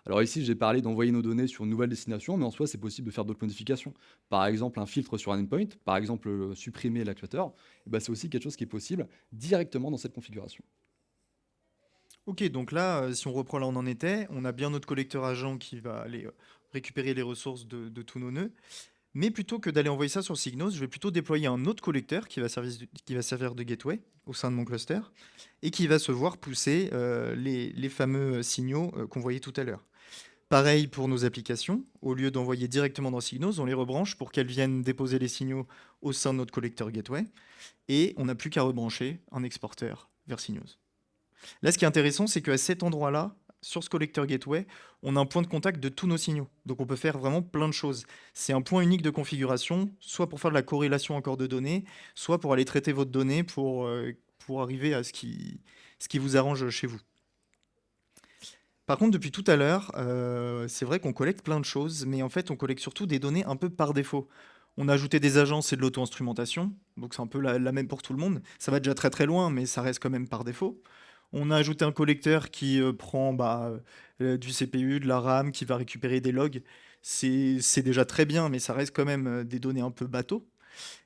Alors ici, j'ai parlé d'envoyer nos données sur une nouvelle destination, mais en soi, c'est possible de faire d'autres modifications. Par exemple, un filtre sur un endpoint, par exemple, supprimer l'actuateur, c'est aussi quelque chose qui est possible directement dans cette configuration. Ok, donc là, si on reprend là où on en était, on a bien notre collecteur agent qui va aller récupérer les ressources de tous nos nœuds. Mais plutôt que d'aller envoyer ça sur Signos, je vais plutôt déployer un autre collecteur qui va servir de gateway au sein de mon cluster et qui va se voir pousser les fameux signaux qu'on voyait tout à l'heure. Pareil pour nos applications, au lieu d'envoyer directement dans Signos, on les rebranche pour qu'elles viennent déposer les signaux au sein de notre collecteur gateway et on n'a plus qu'à rebrancher un exporteur vers Signos. Là, ce qui est intéressant, c'est qu'à cet endroit-là, sur ce collecteur gateway, on a un point de contact de tous nos signaux. Donc on peut faire vraiment plein de choses. C'est un point unique de configuration, soit pour faire de la corrélation encore de données, soit pour aller traiter votre donnée pour arriver à ce qui vous arrange chez vous. Par contre, depuis tout à l'heure, c'est vrai qu'on collecte plein de choses, mais en fait, on collecte surtout des données un peu par défaut. On a ajouté des agences et de l'auto-instrumentation, donc c'est un peu la même pour tout le monde. Ça va déjà très très loin, mais ça reste quand même par défaut. On a ajouté un collecteur qui prend du CPU, de la RAM, qui va récupérer des logs. C'est déjà très bien, mais ça reste quand même des données un peu bateau.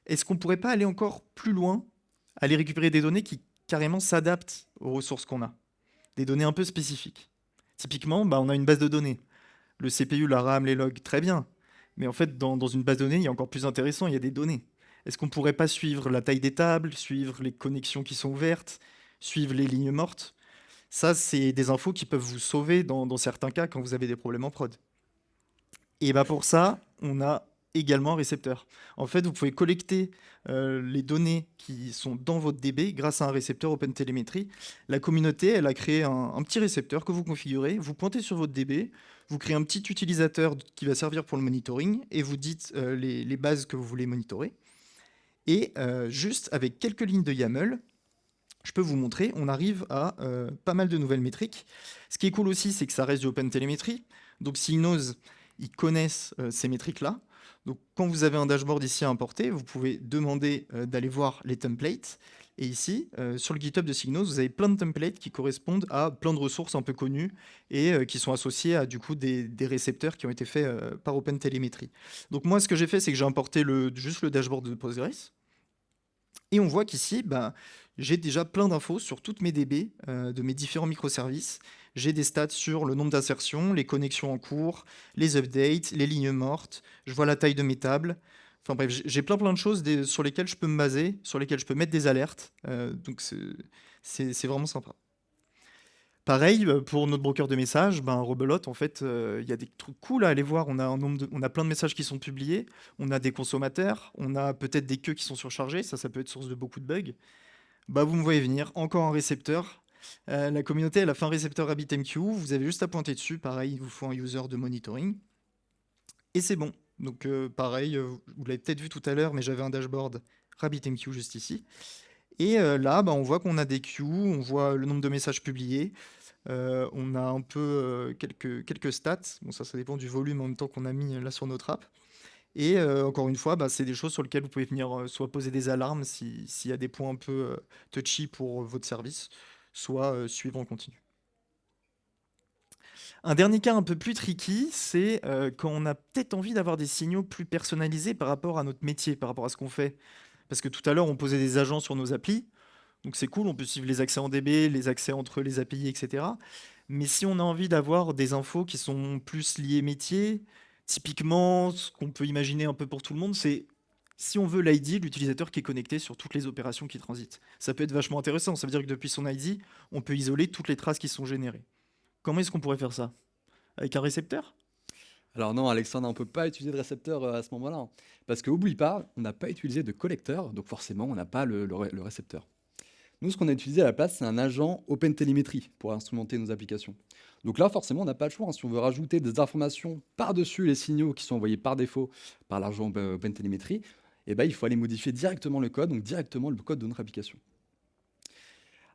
Est-ce qu'on pourrait pas aller encore plus loin, aller récupérer des données qui carrément s'adaptent aux ressources qu'on a? Des données un peu spécifiques. Typiquement, on a une base de données. Le CPU, la RAM, les logs, très bien. Mais en fait, dans une base de données, il y a encore plus intéressant, il y a des données. Est-ce qu'on pourrait pas suivre la taille des tables, suivre les connexions qui sont ouvertes, suivre les lignes mortes? Ça, c'est des infos qui peuvent vous sauver dans certains cas quand vous avez des problèmes en prod. Et pour ça, on a également un récepteur. En fait, vous pouvez collecter les données qui sont dans votre DB grâce à un récepteur OpenTelemetry. La communauté, elle a créé un petit récepteur que vous configurez, vous pointez sur votre DB, vous créez un petit utilisateur qui va servir pour le monitoring et vous dites les bases que vous voulez monitorer. Et juste avec quelques lignes de YAML, je peux vous montrer, on arrive à pas mal de nouvelles métriques. Ce qui est cool aussi, c'est que ça reste du OpenTelemetry. Donc Signos, ils connaissent ces métriques-là. Donc quand vous avez un dashboard ici à importer, vous pouvez demander d'aller voir les templates. Et ici, sur le GitHub de Signos, vous avez plein de templates qui correspondent à plein de ressources un peu connues et qui sont associées à du coup des récepteurs qui ont été faits par OpenTelemetry. Donc moi, ce que j'ai fait, c'est que j'ai importé juste le dashboard de Postgres. Et on voit qu'ici, ben, j'ai déjà plein d'infos sur toutes mes DB de mes différents microservices. J'ai des stats sur le nombre d'insertions, les connexions en cours, les updates, les lignes mortes. Je vois la taille de mes tables. Enfin bref, j'ai plein de choses sur lesquelles je peux me baser, sur lesquelles je peux mettre des alertes. Donc c'est vraiment sympa. Pareil, pour notre broker de messages, ben, Rebelote, en fait, il y a des trucs cool à aller voir. On a plein de messages qui sont publiés, on a des consommateurs, on a peut-être des queues qui sont surchargées, ça peut être source de beaucoup de bugs. Bah, vous me voyez venir, encore un récepteur. La communauté, elle a fait un récepteur RabbitMQ, vous avez juste à pointer dessus, pareil, il vous faut un user de monitoring, et c'est bon. Donc pareil, vous l'avez peut-être vu tout à l'heure, mais j'avais un dashboard RabbitMQ juste ici. Et là, bah, on voit qu'on a des queues, on voit le nombre de messages publiés, on a un peu quelques stats. Bon, ça dépend du volume en même temps qu'on a mis là sur notre app. Et encore une fois, bah, c'est des choses sur lesquelles vous pouvez venir soit poser des alarmes s'il y a des points un peu touchy pour votre service, soit suivre en continu. Un dernier cas un peu plus tricky, c'est quand on a peut-être envie d'avoir des signaux plus personnalisés par rapport à notre métier, par rapport à ce qu'on fait. Parce que tout à l'heure, on posait des agents sur nos applis. Donc c'est cool, on peut suivre les accès en DB, les accès entre les API, etc. Mais si on a envie d'avoir des infos qui sont plus liées métier, typiquement, ce qu'on peut imaginer un peu pour tout le monde, c'est si on veut l'ID, l'utilisateur qui est connecté sur toutes les opérations qui transitent. Ça peut être vachement intéressant, ça veut dire que depuis son ID, on peut isoler toutes les traces qui sont générées. Comment est-ce qu'on pourrait faire ça? Avec un récepteur? Alors non, Alexandre, on ne peut pas utiliser de récepteur à ce moment-là, hein. Parce que, oublie pas, on n'a pas utilisé de collecteur, donc forcément, on n'a pas le récepteur. Nous, ce qu'on a utilisé à la place, c'est un agent OpenTelemetry pour instrumenter nos applications. Donc là, forcément, on n'a pas le choix, hein. Si on veut rajouter des informations par-dessus les signaux qui sont envoyés par défaut par l'agent OpenTelemetry, eh ben, il faut aller modifier directement le code, donc directement le code de notre application.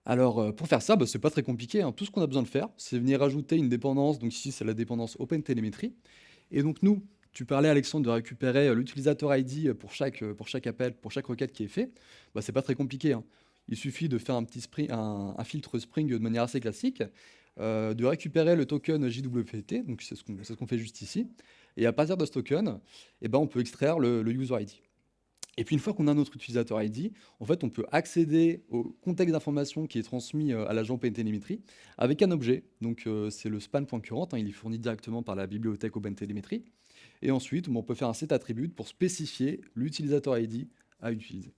Alors, pour faire ça, bah, c'est pas très compliqué, hein. Tout ce qu'on a besoin de faire, c'est venir ajouter une dépendance. Donc ici, c'est la dépendance OpenTelemetry. Et donc nous, tu parlais, Alexandre, de récupérer l'utilisateur ID pour chaque appel, pour chaque requête qui est fait. Bah, c'est pas très compliqué, hein. Il suffit de faire un filtre Spring de manière assez classique, de récupérer le token JWT, donc c'est ce qu'on fait juste ici. Et à partir de ce token, eh ben, on peut extraire le user ID. Et puis une fois qu'on a notre utilisateur ID, en fait, on peut accéder au contexte d'information qui est transmis à l'agent OpenTelemetry avec un objet. Donc c'est le span.current, hein, il est fourni directement par la bibliothèque OpenTelemetry. Et ensuite, on peut faire un set attribute pour spécifier l'utilisateur ID à utiliser.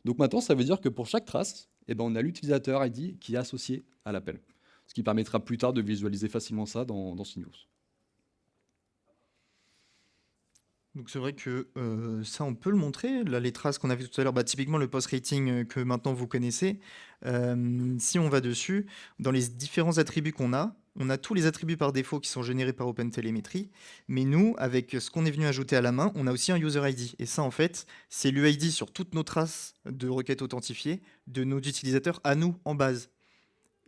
Donc maintenant, ça veut dire que pour chaque trace, eh ben, on a l'utilisateur ID qui est associé à l'appel. Ce qui permettra plus tard de visualiser facilement ça dans Synios. Donc c'est vrai que ça, on peut le montrer. Là, les traces qu'on a vues tout à l'heure, bah, typiquement le post-rating que maintenant vous connaissez. Si on va dessus, dans les différents attributs qu'on a, on a tous les attributs par défaut qui sont générés par OpenTelemetry. Mais nous, avec ce qu'on est venu ajouter à la main, on a aussi un user ID. Et ça, en fait, c'est l'UID sur toutes nos traces de requêtes authentifiées de nos utilisateurs à nous en base.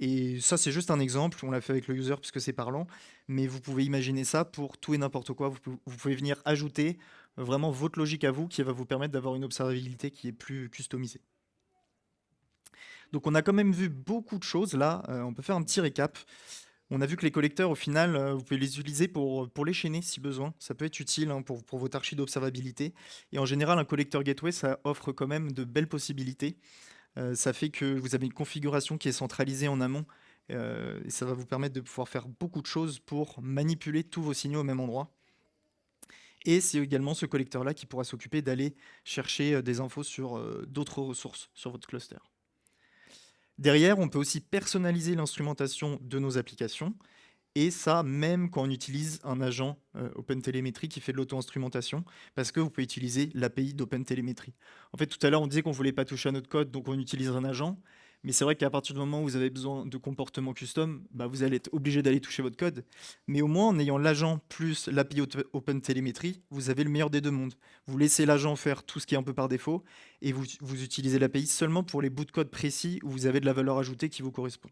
Et ça, c'est juste un exemple. On l'a fait avec le user parce que c'est parlant. Mais vous pouvez imaginer ça pour tout et n'importe quoi. Vous pouvez venir ajouter vraiment votre logique à vous qui va vous permettre d'avoir une observabilité qui est plus customisée. Donc on a quand même vu beaucoup de choses là. On peut faire un petit récap. On a vu que les collecteurs, au final, vous pouvez les utiliser pour les chaîner si besoin. Ça peut être utile hein, pour votre archi d'observabilité. Et en général, un collecteur gateway, ça offre quand même de belles possibilités. Ça fait que vous avez une configuration qui est centralisée en amont et ça va vous permettre de pouvoir faire beaucoup de choses pour manipuler tous vos signaux au même endroit. Et c'est également ce collecteur-là qui pourra s'occuper d'aller chercher des infos sur d'autres ressources sur votre cluster. Derrière, on peut aussi personnaliser l'instrumentation de nos applications. Et ça, même quand on utilise un agent OpenTelemetry qui fait de l'auto-instrumentation, parce que vous pouvez utiliser l'API d'OpenTelemetry. En fait, tout à l'heure, on disait qu'on ne voulait pas toucher à notre code, donc on utilise un agent. Mais c'est vrai qu'à partir du moment où vous avez besoin de comportements custom, bah, vous allez être obligé d'aller toucher votre code. Mais au moins, en ayant l'agent plus l'API OpenTelemetry, vous avez le meilleur des deux mondes. Vous laissez l'agent faire tout ce qui est un peu par défaut, et vous utilisez l'API seulement pour les bouts de code précis où vous avez de la valeur ajoutée qui vous correspond.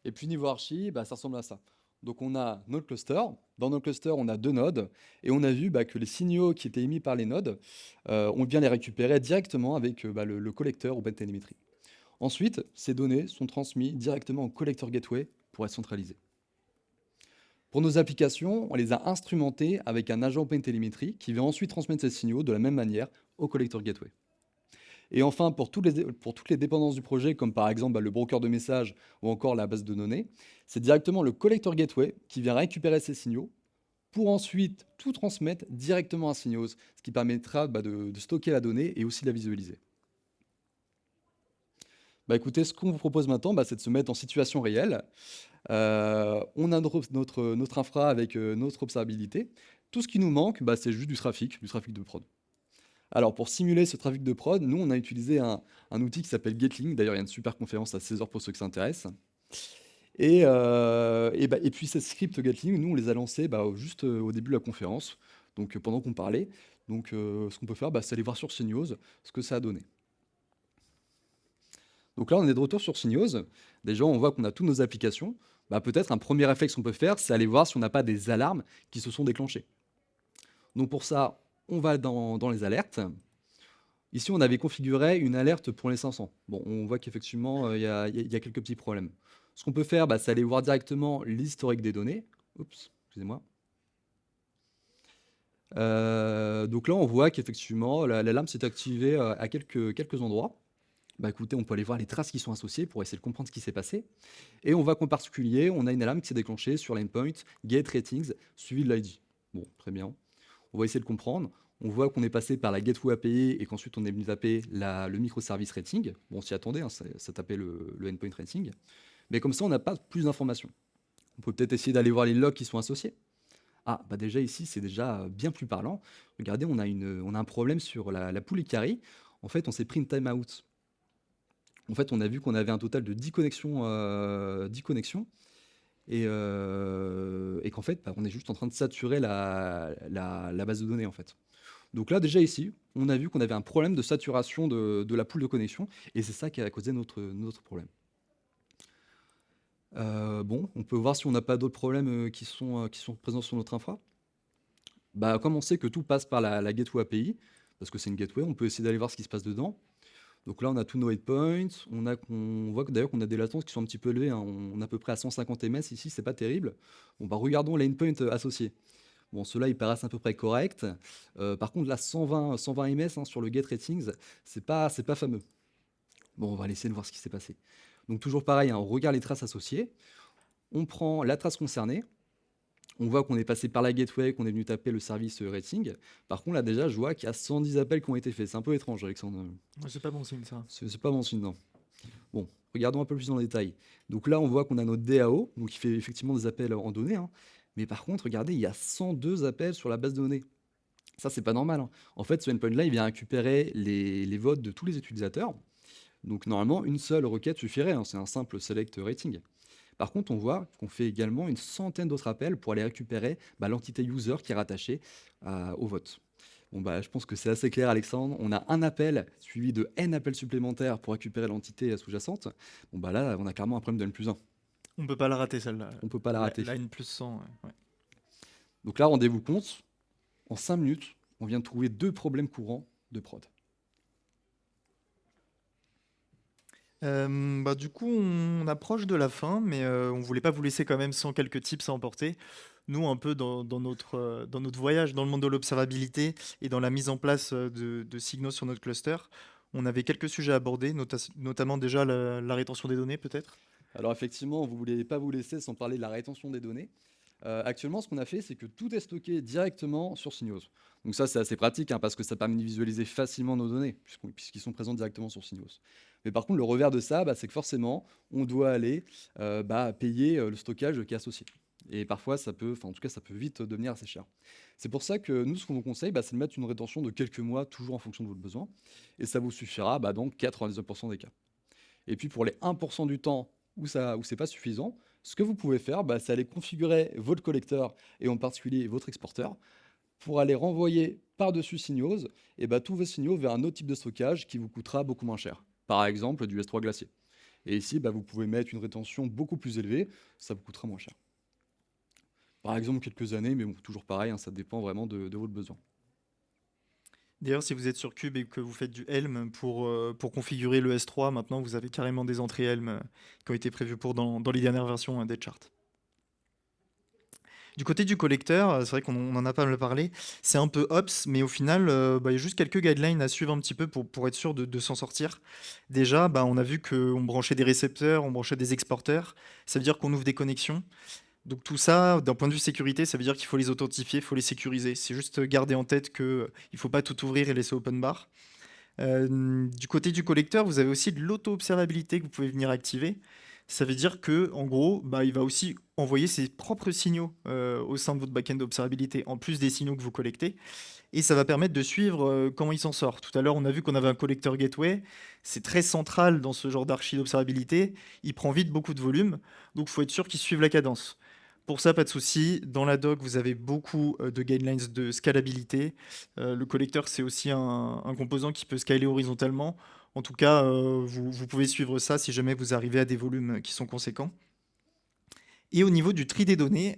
Et puis niveau archi, bah, ça ressemble à ça. Donc on a notre cluster. Dans nos clusters, on a deux nodes. Et on a vu bah, que les signaux qui étaient émis par les nodes, on vient les récupérer directement avec bah, le collecteur OpenTelemetry. Ensuite, ces données sont transmises directement au collecteur gateway pour être centralisées. Pour nos applications, on les a instrumentées avec un agent OpenTelemetry qui va ensuite transmettre ces signaux de la même manière au collector gateway. Et enfin, pour toutes les dépendances du projet, comme par exemple le broker de messages ou encore la base de données, c'est directement le collector gateway qui vient récupérer ces signaux pour ensuite tout transmettre directement à Synios, ce qui permettra de stocker la donnée et aussi de la visualiser. Bah écoutez, ce qu'on vous propose maintenant, c'est de se mettre en situation réelle. On a notre infra avec notre observabilité. Tout ce qui nous manque, c'est juste du trafic de prod. Alors pour simuler ce trafic de prod, nous on a utilisé un outil qui s'appelle Gatling. D'ailleurs, il y a une super conférence à 16 heures pour ceux qui s'intéressent. Et puis ces scripts Gatling, nous on les a lancés juste au début de la conférence, donc pendant qu'on parlait. Donc ce qu'on peut faire, c'est aller voir sur CNews ce que ça a donné. Donc là, on est de retour sur CNews. Déjà, on voit qu'on a toutes nos applications. Peut-être un premier réflexe qu'on peut faire, c'est aller voir si on n'a pas des alarmes qui se sont déclenchées. Donc pour ça, on va dans les alertes. Ici, on avait configuré une alerte pour les 500. Bon, on voit qu'effectivement, il y a quelques petits problèmes. Ce qu'on peut faire, c'est aller voir directement l'historique des données. Oups, excusez-moi. Donc là, on voit qu'effectivement, l'alarme s'est activée à quelques endroits. Écoutez, on peut aller voir les traces qui sont associées pour essayer de comprendre ce qui s'est passé. Et on voit qu'en particulier, on a une alarme qui s'est déclenchée sur l'endpoint get ratings suivi de l'ID. Bon, très bien. On va essayer de comprendre. On voit qu'on est passé par la gateway API et qu'ensuite on est venu taper le microservice rating. Bon, on s'y attendait, hein, ça tapait le endpoint rating. Mais comme ça, on n'a pas plus d'informations. On peut peut-être essayer d'aller voir les logs qui sont associés. Ah, déjà ici, c'est déjà bien plus parlant. Regardez, on a un problème sur la pool carry. En fait, on s'est pris une timeout. En fait, on a vu qu'on avait un total de 10 connexions, et qu'en fait, on est juste en train de saturer la base de données, en fait. Donc là, déjà ici, on a vu qu'on avait un problème de saturation de la pool de connexion, et c'est ça qui a causé notre problème. Bon, on peut voir si on n'a pas d'autres problèmes qui sont présents sur notre infra. Comme on sait que tout passe par la gateway API, parce que c'est une gateway, on peut essayer d'aller voir ce qui se passe dedans. Donc là, on a tous nos endpoints. On voit d'ailleurs qu'on a des latences qui sont un petit peu élevées, hein. On est à peu près à 150 ms ici, c'est pas terrible. Bon, regardons les endpoints associés. Bon, ceux-là, ils paraissent à peu près corrects. Par contre, là, 120 ms hein, sur le get ratings, c'est pas fameux. Bon, on va essayer de voir ce qui s'est passé. Donc toujours pareil, hein, on regarde les traces associées. On prend la trace concernée. On voit qu'on est passé par la gateway, qu'on est venu taper le service rating. Par contre, là, déjà, je vois qu'il y a 110 appels qui ont été faits. C'est un peu étrange, Alexandre. C'est pas bon signe, ça. C'est pas bon signe, non. Bon, regardons un peu plus dans le détail. Donc là, on voit qu'on a notre DAO, donc qui fait effectivement des appels en données. Hein. Mais par contre, regardez, il y a 102 appels sur la base de données. Ça, c'est pas normal. Hein. En fait, ce endpoint-là, il vient récupérer les votes de tous les utilisateurs. Donc normalement, une seule requête suffirait. Hein. C'est un simple select rating. Par contre, on voit qu'on fait également une centaine d'autres appels pour aller récupérer l'entité user qui est rattachée au vote. Bon, je pense que c'est assez clair, Alexandre. On a un appel suivi de N appels supplémentaires pour récupérer l'entité sous-jacente. Bon, là, on a clairement un problème de N plus 1. On ne peut pas la rater, celle-là. On ne peut pas la rater. La N plus 100, ouais. Donc là, rendez-vous compte, en 5 minutes, on vient de trouver 2 problèmes courants de prod. Du coup, on approche de la fin, mais on voulait pas vous laisser quand même sans quelques tips à emporter. Nous, un peu dans notre voyage dans le monde de l'observabilité et dans la mise en place de signaux sur notre cluster, on avait quelques sujets à aborder, notamment déjà la rétention des données, peut-être. Alors effectivement, vous ne voulez pas vous laisser sans parler de la rétention des données. Actuellement, ce qu'on a fait, c'est que tout est stocké directement sur Synios. Donc ça, c'est assez pratique hein, parce que ça permet de visualiser facilement nos données, puisqu'ils sont présents directement sur Synios. Mais par contre, le revers de ça, c'est que forcément, on doit aller payer le stockage qui est associé. Et parfois, ça peut vite devenir assez cher. C'est pour ça que nous, ce qu'on vous conseille, c'est de mettre une rétention de quelques mois, toujours en fonction de votre besoin. Et ça vous suffira dans 99% des cas. Et puis pour les 1% du temps où c'est pas suffisant, ce que vous pouvez faire, c'est aller configurer votre collecteur et en particulier votre exporteur pour aller renvoyer par-dessus Synios tous vos signaux vers un autre type de stockage qui vous coûtera beaucoup moins cher. Par exemple, du S3 glacier. Et ici, vous pouvez mettre une rétention beaucoup plus élevée, ça vous coûtera moins cher. Par exemple, quelques années, mais bon, toujours pareil, hein, ça dépend vraiment de votre besoin. D'ailleurs, si vous êtes sur Cube et que vous faites du Helm pour configurer le S3, maintenant vous avez carrément des entrées Helm qui ont été prévues dans les dernières versions des charts. Du côté du collecteur, c'est vrai qu'on en a pas mal parlé, c'est un peu ops, mais au final, il y a juste quelques guidelines à suivre un petit peu pour être sûr de s'en sortir. Déjà, on a vu qu'on branchait des récepteurs, on branchait des exporteurs, ça veut dire qu'on ouvre des connexions. Donc tout ça, d'un point de vue sécurité, ça veut dire qu'il faut les authentifier, il faut les sécuriser. C'est juste garder en tête qu'il ne faut pas tout ouvrir et laisser open bar. Du côté du collecteur, vous avez aussi de l'auto-observabilité que vous pouvez venir activer. Ça veut dire que, en gros, il va aussi envoyer ses propres signaux au sein de votre backend d'observabilité, en plus des signaux que vous collectez. Et ça va permettre de suivre comment il s'en sort. Tout à l'heure, on a vu qu'on avait un collecteur gateway. C'est très central dans ce genre d'archi d'observabilité. Il prend vite beaucoup de volume, donc il faut être sûr qu'il suive la cadence. Pour ça, pas de souci. Dans la doc, vous avez beaucoup de guidelines de scalabilité. Le collecteur, c'est aussi un composant qui peut scaler horizontalement. En tout cas, vous pouvez suivre ça si jamais vous arrivez à des volumes qui sont conséquents. Et au niveau du tri des données,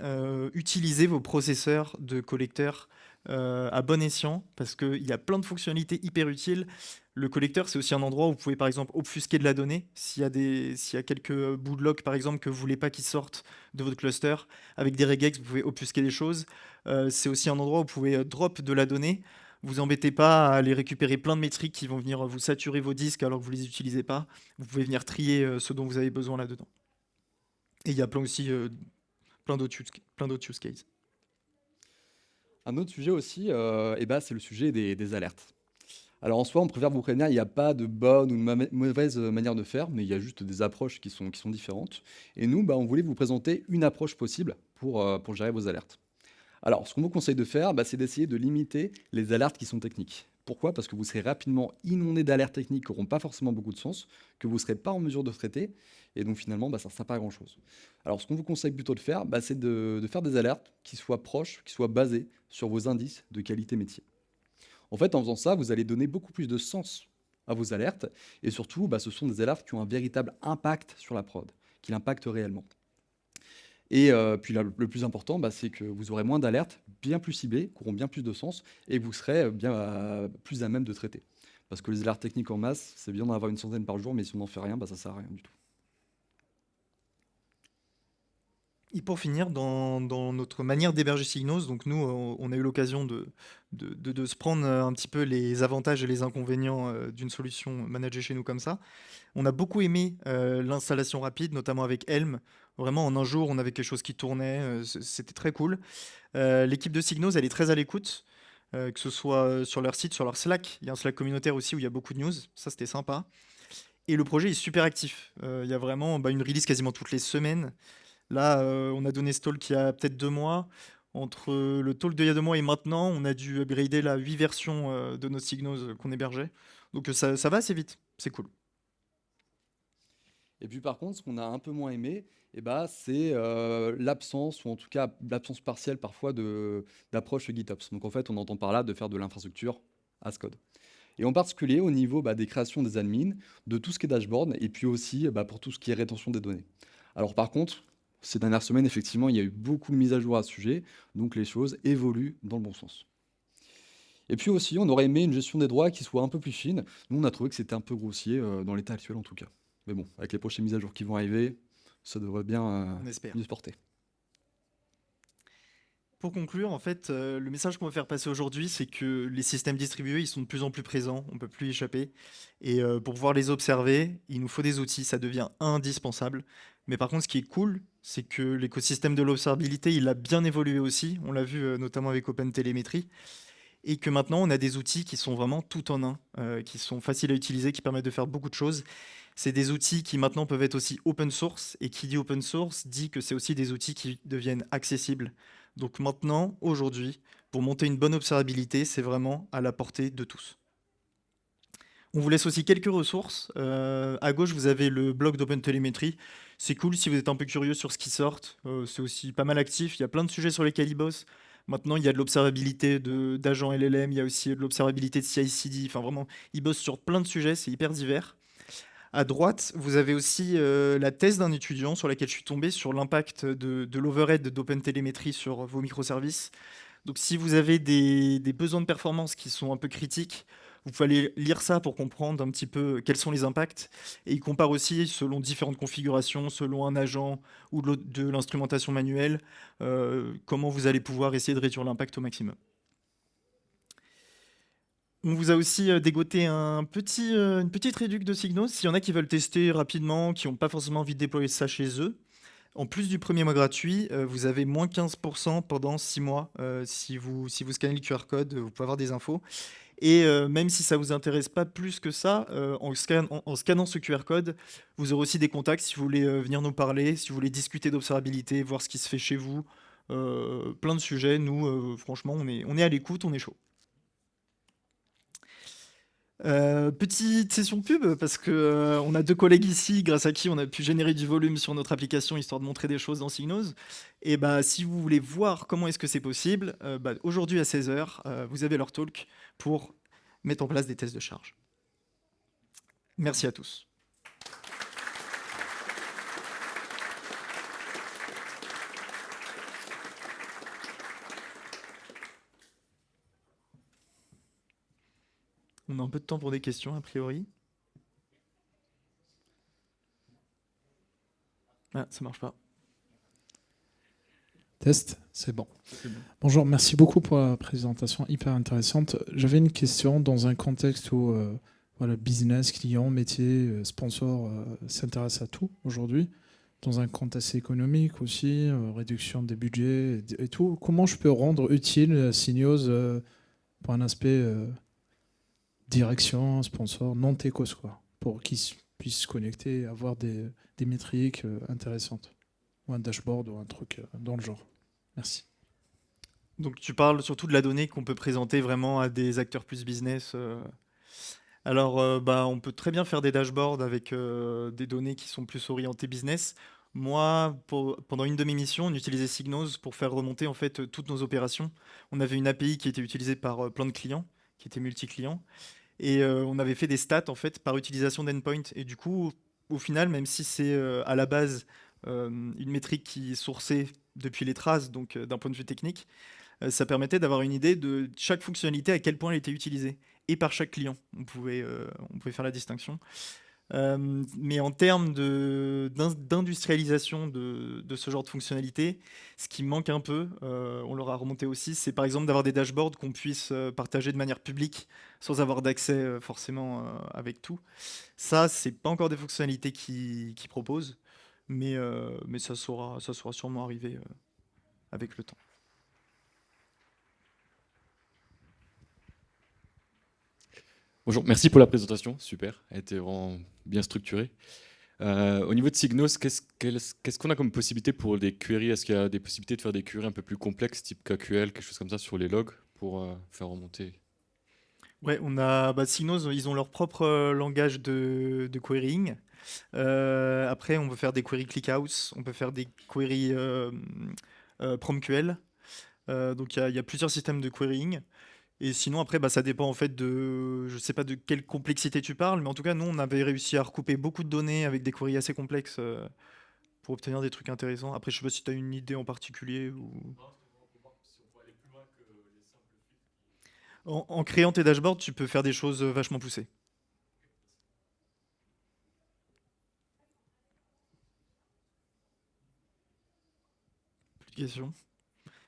utilisez vos processeurs de collecteurs à bon escient parce qu'il y a plein de fonctionnalités hyper utiles. Le collecteur, c'est aussi un endroit où vous pouvez par exemple obfusquer de la donnée. S'il y a quelques bouts de log par exemple que vous voulez pas qu'ils sortent de votre cluster, avec des regex, vous pouvez obfusquer des choses. C'est aussi un endroit où vous pouvez drop de la donnée. Vous embêtez pas à aller récupérer plein de métriques qui vont venir vous saturer vos disques alors que vous les utilisez pas. Vous pouvez venir trier ce dont vous avez besoin là-dedans. Et il y a plein d'autres use cases. Un autre sujet aussi, c'est le sujet des alertes. Alors en soi, on préfère vous prévenir, il n'y a pas de bonne ou de mauvaise manière de faire, mais il y a juste des approches qui sont différentes. Et nous, on voulait vous présenter une approche possible pour gérer vos alertes. Alors, ce qu'on vous conseille de faire, c'est d'essayer de limiter les alertes qui sont techniques. Pourquoi? Parce que vous serez rapidement inondé d'alertes techniques qui n'auront pas forcément beaucoup de sens, que vous ne serez pas en mesure de traiter, et donc finalement, ça ne sert pas à grand-chose. Alors, ce qu'on vous conseille plutôt de faire, c'est de faire des alertes qui soient proches, qui soient basées sur vos indices de qualité métier. En fait, en faisant ça, vous allez donner beaucoup plus de sens à vos alertes, et surtout, ce sont des alertes qui ont un véritable impact sur la prod, qui l'impactent réellement. Et puis le plus important, c'est que vous aurez moins d'alertes, bien plus ciblées, qui auront bien plus de sens, et vous serez bien plus à même de traiter. Parce que les alertes techniques en masse, c'est bien d'en avoir une centaine par jour, mais si on n'en fait rien, ça ne sert à rien du tout. Et pour finir, dans notre manière d'héberger Signos, donc nous, on a eu l'occasion de se prendre un petit peu les avantages et les inconvénients d'une solution managée chez nous comme ça. On a beaucoup aimé l'installation rapide, notamment avec Helm. Vraiment, en un jour, on avait quelque chose qui tournait, c'était très cool. L'équipe de Signos, elle est très à l'écoute, que ce soit sur leur site, sur leur Slack. Il y a un Slack communautaire aussi où il y a beaucoup de news, ça c'était sympa. Et le projet est super actif. Il y a vraiment une release quasiment toutes les semaines. Là, on a donné ce talk il y a peut-être 2 mois. Entre le talk d'il y a 2 mois et maintenant, on a dû upgrader la 8 versions de nos Signos qu'on hébergeait. Donc ça va assez vite, c'est cool. Et puis par contre, ce qu'on a un peu moins aimé, c'est l'absence, ou en tout cas l'absence partielle parfois d'approche GitOps. Donc en fait, on entend par là de faire de l'infrastructure as code. Et en particulier au niveau des créations des admins, de tout ce qui est dashboard, et puis aussi pour tout ce qui est rétention des données. Alors par contre, ces dernières semaines, effectivement, il y a eu beaucoup de mises à jour à ce sujet, donc les choses évoluent dans le bon sens. Et puis aussi, on aurait aimé une gestion des droits qui soit un peu plus fine. Nous, on a trouvé que c'était un peu grossier dans l'état actuel en tout cas. Mais bon, avec les prochaines mises à jour qui vont arriver, ça devrait bien On espère. mieux se porter. Pour conclure, en fait, le message qu'on veut faire passer aujourd'hui, c'est que les systèmes distribués, ils sont de plus en plus présents, on ne peut plus y échapper. Et pour pouvoir les observer, il nous faut des outils, ça devient indispensable. Mais par contre, ce qui est cool, c'est que l'écosystème de l'observabilité, il a bien évolué aussi. On l'a vu notamment avec OpenTelemetry. Et que maintenant, on a des outils qui sont vraiment tout en un, qui sont faciles à utiliser, qui permettent de faire beaucoup de choses. C'est des outils qui maintenant peuvent être aussi open source. Et qui dit open source dit que c'est aussi des outils qui deviennent accessibles. Donc maintenant, aujourd'hui, pour monter une bonne observabilité, c'est vraiment à la portée de tous. On vous laisse aussi quelques ressources. À gauche, vous avez le blog d'OpenTelemetry. C'est cool si vous êtes un peu curieux sur ce qui sort. C'est aussi pas mal actif. Il y a plein de sujets sur lesquels ils bossent. Maintenant, il y a de l'observabilité d'agents LLM. Il y a aussi de l'observabilité de CI/CD. Enfin, vraiment, ils bossent sur plein de sujets. C'est hyper divers. À droite, vous avez aussi la thèse d'un étudiant sur laquelle je suis tombé sur l'impact de l'overhead d'OpenTelemetry sur vos microservices. Donc si vous avez des besoins de performance qui sont un peu critiques, Vous pouvez aller lire ça pour comprendre un petit peu quels sont les impacts. Et il compare aussi selon différentes configurations, selon un agent ou de l'instrumentation manuelle, comment vous allez pouvoir essayer de réduire l'impact au maximum. On vous a aussi dégoté une petite réduc de Signos. S'il y en a qui veulent tester rapidement, qui n'ont pas forcément envie de déployer ça chez eux, en plus du premier mois gratuit, vous avez moins 15% pendant 6 mois. Si vous scannez le QR code, vous pouvez avoir des infos. Et même si ça ne vous intéresse pas plus que ça, en scannant ce QR code, vous aurez aussi des contacts si vous voulez venir nous parler, si vous voulez discuter d'observabilité, voir ce qui se fait chez vous. Plein de sujets. Nous, franchement, on est à l'écoute, on est chaud. Petite session pub parce que on a deux collègues ici grâce à qui on a pu générer du volume sur notre application histoire de montrer des choses dans Signos. Et bah si vous voulez voir comment est-ce que c'est possible, aujourd'hui à 16h, vous avez leur talk pour mettre en place des tests de charge. Merci à tous. On a un peu de temps pour des questions a priori. Ah, ça marche pas. Test, c'est bon. C'est bon. Bonjour, merci beaucoup pour la présentation hyper intéressante. J'avais une question dans un contexte où voilà, business, client, métier, sponsor s'intéresse à tout aujourd'hui, dans un contexte économique aussi, réduction des budgets et tout. Comment je peux rendre utile Signos pour un aspect direction, sponsor, non techos, quoi, pour qu'ils puissent se connecter et avoir des métriques intéressantes, ou un dashboard ou un truc dans le genre. Merci. Donc tu parles surtout de la donnée qu'on peut présenter vraiment à des acteurs plus business. Alors on peut très bien faire des dashboards avec des données qui sont plus orientées business. Moi, pendant une de mes missions, on utilisait Signos pour faire remonter en fait toutes nos opérations. On avait une API qui était utilisée par plein de clients, qui était multi-clients. Et on avait fait des stats en fait par utilisation d'endpoint. Et du coup, au final, même si c'est à la base une métrique qui est sourcée depuis les traces, donc d'un point de vue technique, ça permettait d'avoir une idée de chaque fonctionnalité, à quel point elle était utilisée, et par chaque client. On pouvait faire la distinction. Mais en termes d'industrialisation de ce genre de fonctionnalité, ce qui manque un peu, on leur a remonté aussi, c'est par exemple d'avoir des dashboards qu'on puisse partager de manière publique sans avoir d'accès forcément avec tout. Ça, c'est pas encore des fonctionnalités qui proposent, mais ça saura sûrement arriver avec le temps. Bonjour, merci pour la présentation, super, elle était vraiment bien structurée. Au niveau de Signos, qu'est-ce qu'on a comme possibilité pour des queries? Est-ce qu'il y a des possibilités de faire des queries un peu plus complexes, type KQL, quelque chose comme ça, sur les logs, pour faire remonter? Ouais, on a Signos, ils ont leur propre langage de querying. Après, on peut faire des queries ClickHouse, on peut faire des queries PromQL. Donc il y a plusieurs systèmes de querying. Et sinon, après, ça dépend en fait je sais pas de quelle complexité tu parles, mais en tout cas, nous, on avait réussi à recouper beaucoup de données avec des queries assez complexes pour obtenir des trucs intéressants. Après, je sais pas si tu as une idée en particulier ou... En créant tes dashboards, tu peux faire des choses vachement poussées. Plus de questions?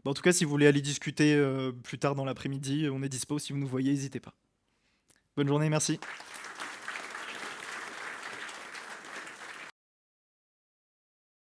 En tout cas, si vous voulez aller discuter plus tard dans l'après-midi, on est dispo. Si vous nous voyez, n'hésitez pas. Bonne journée, merci.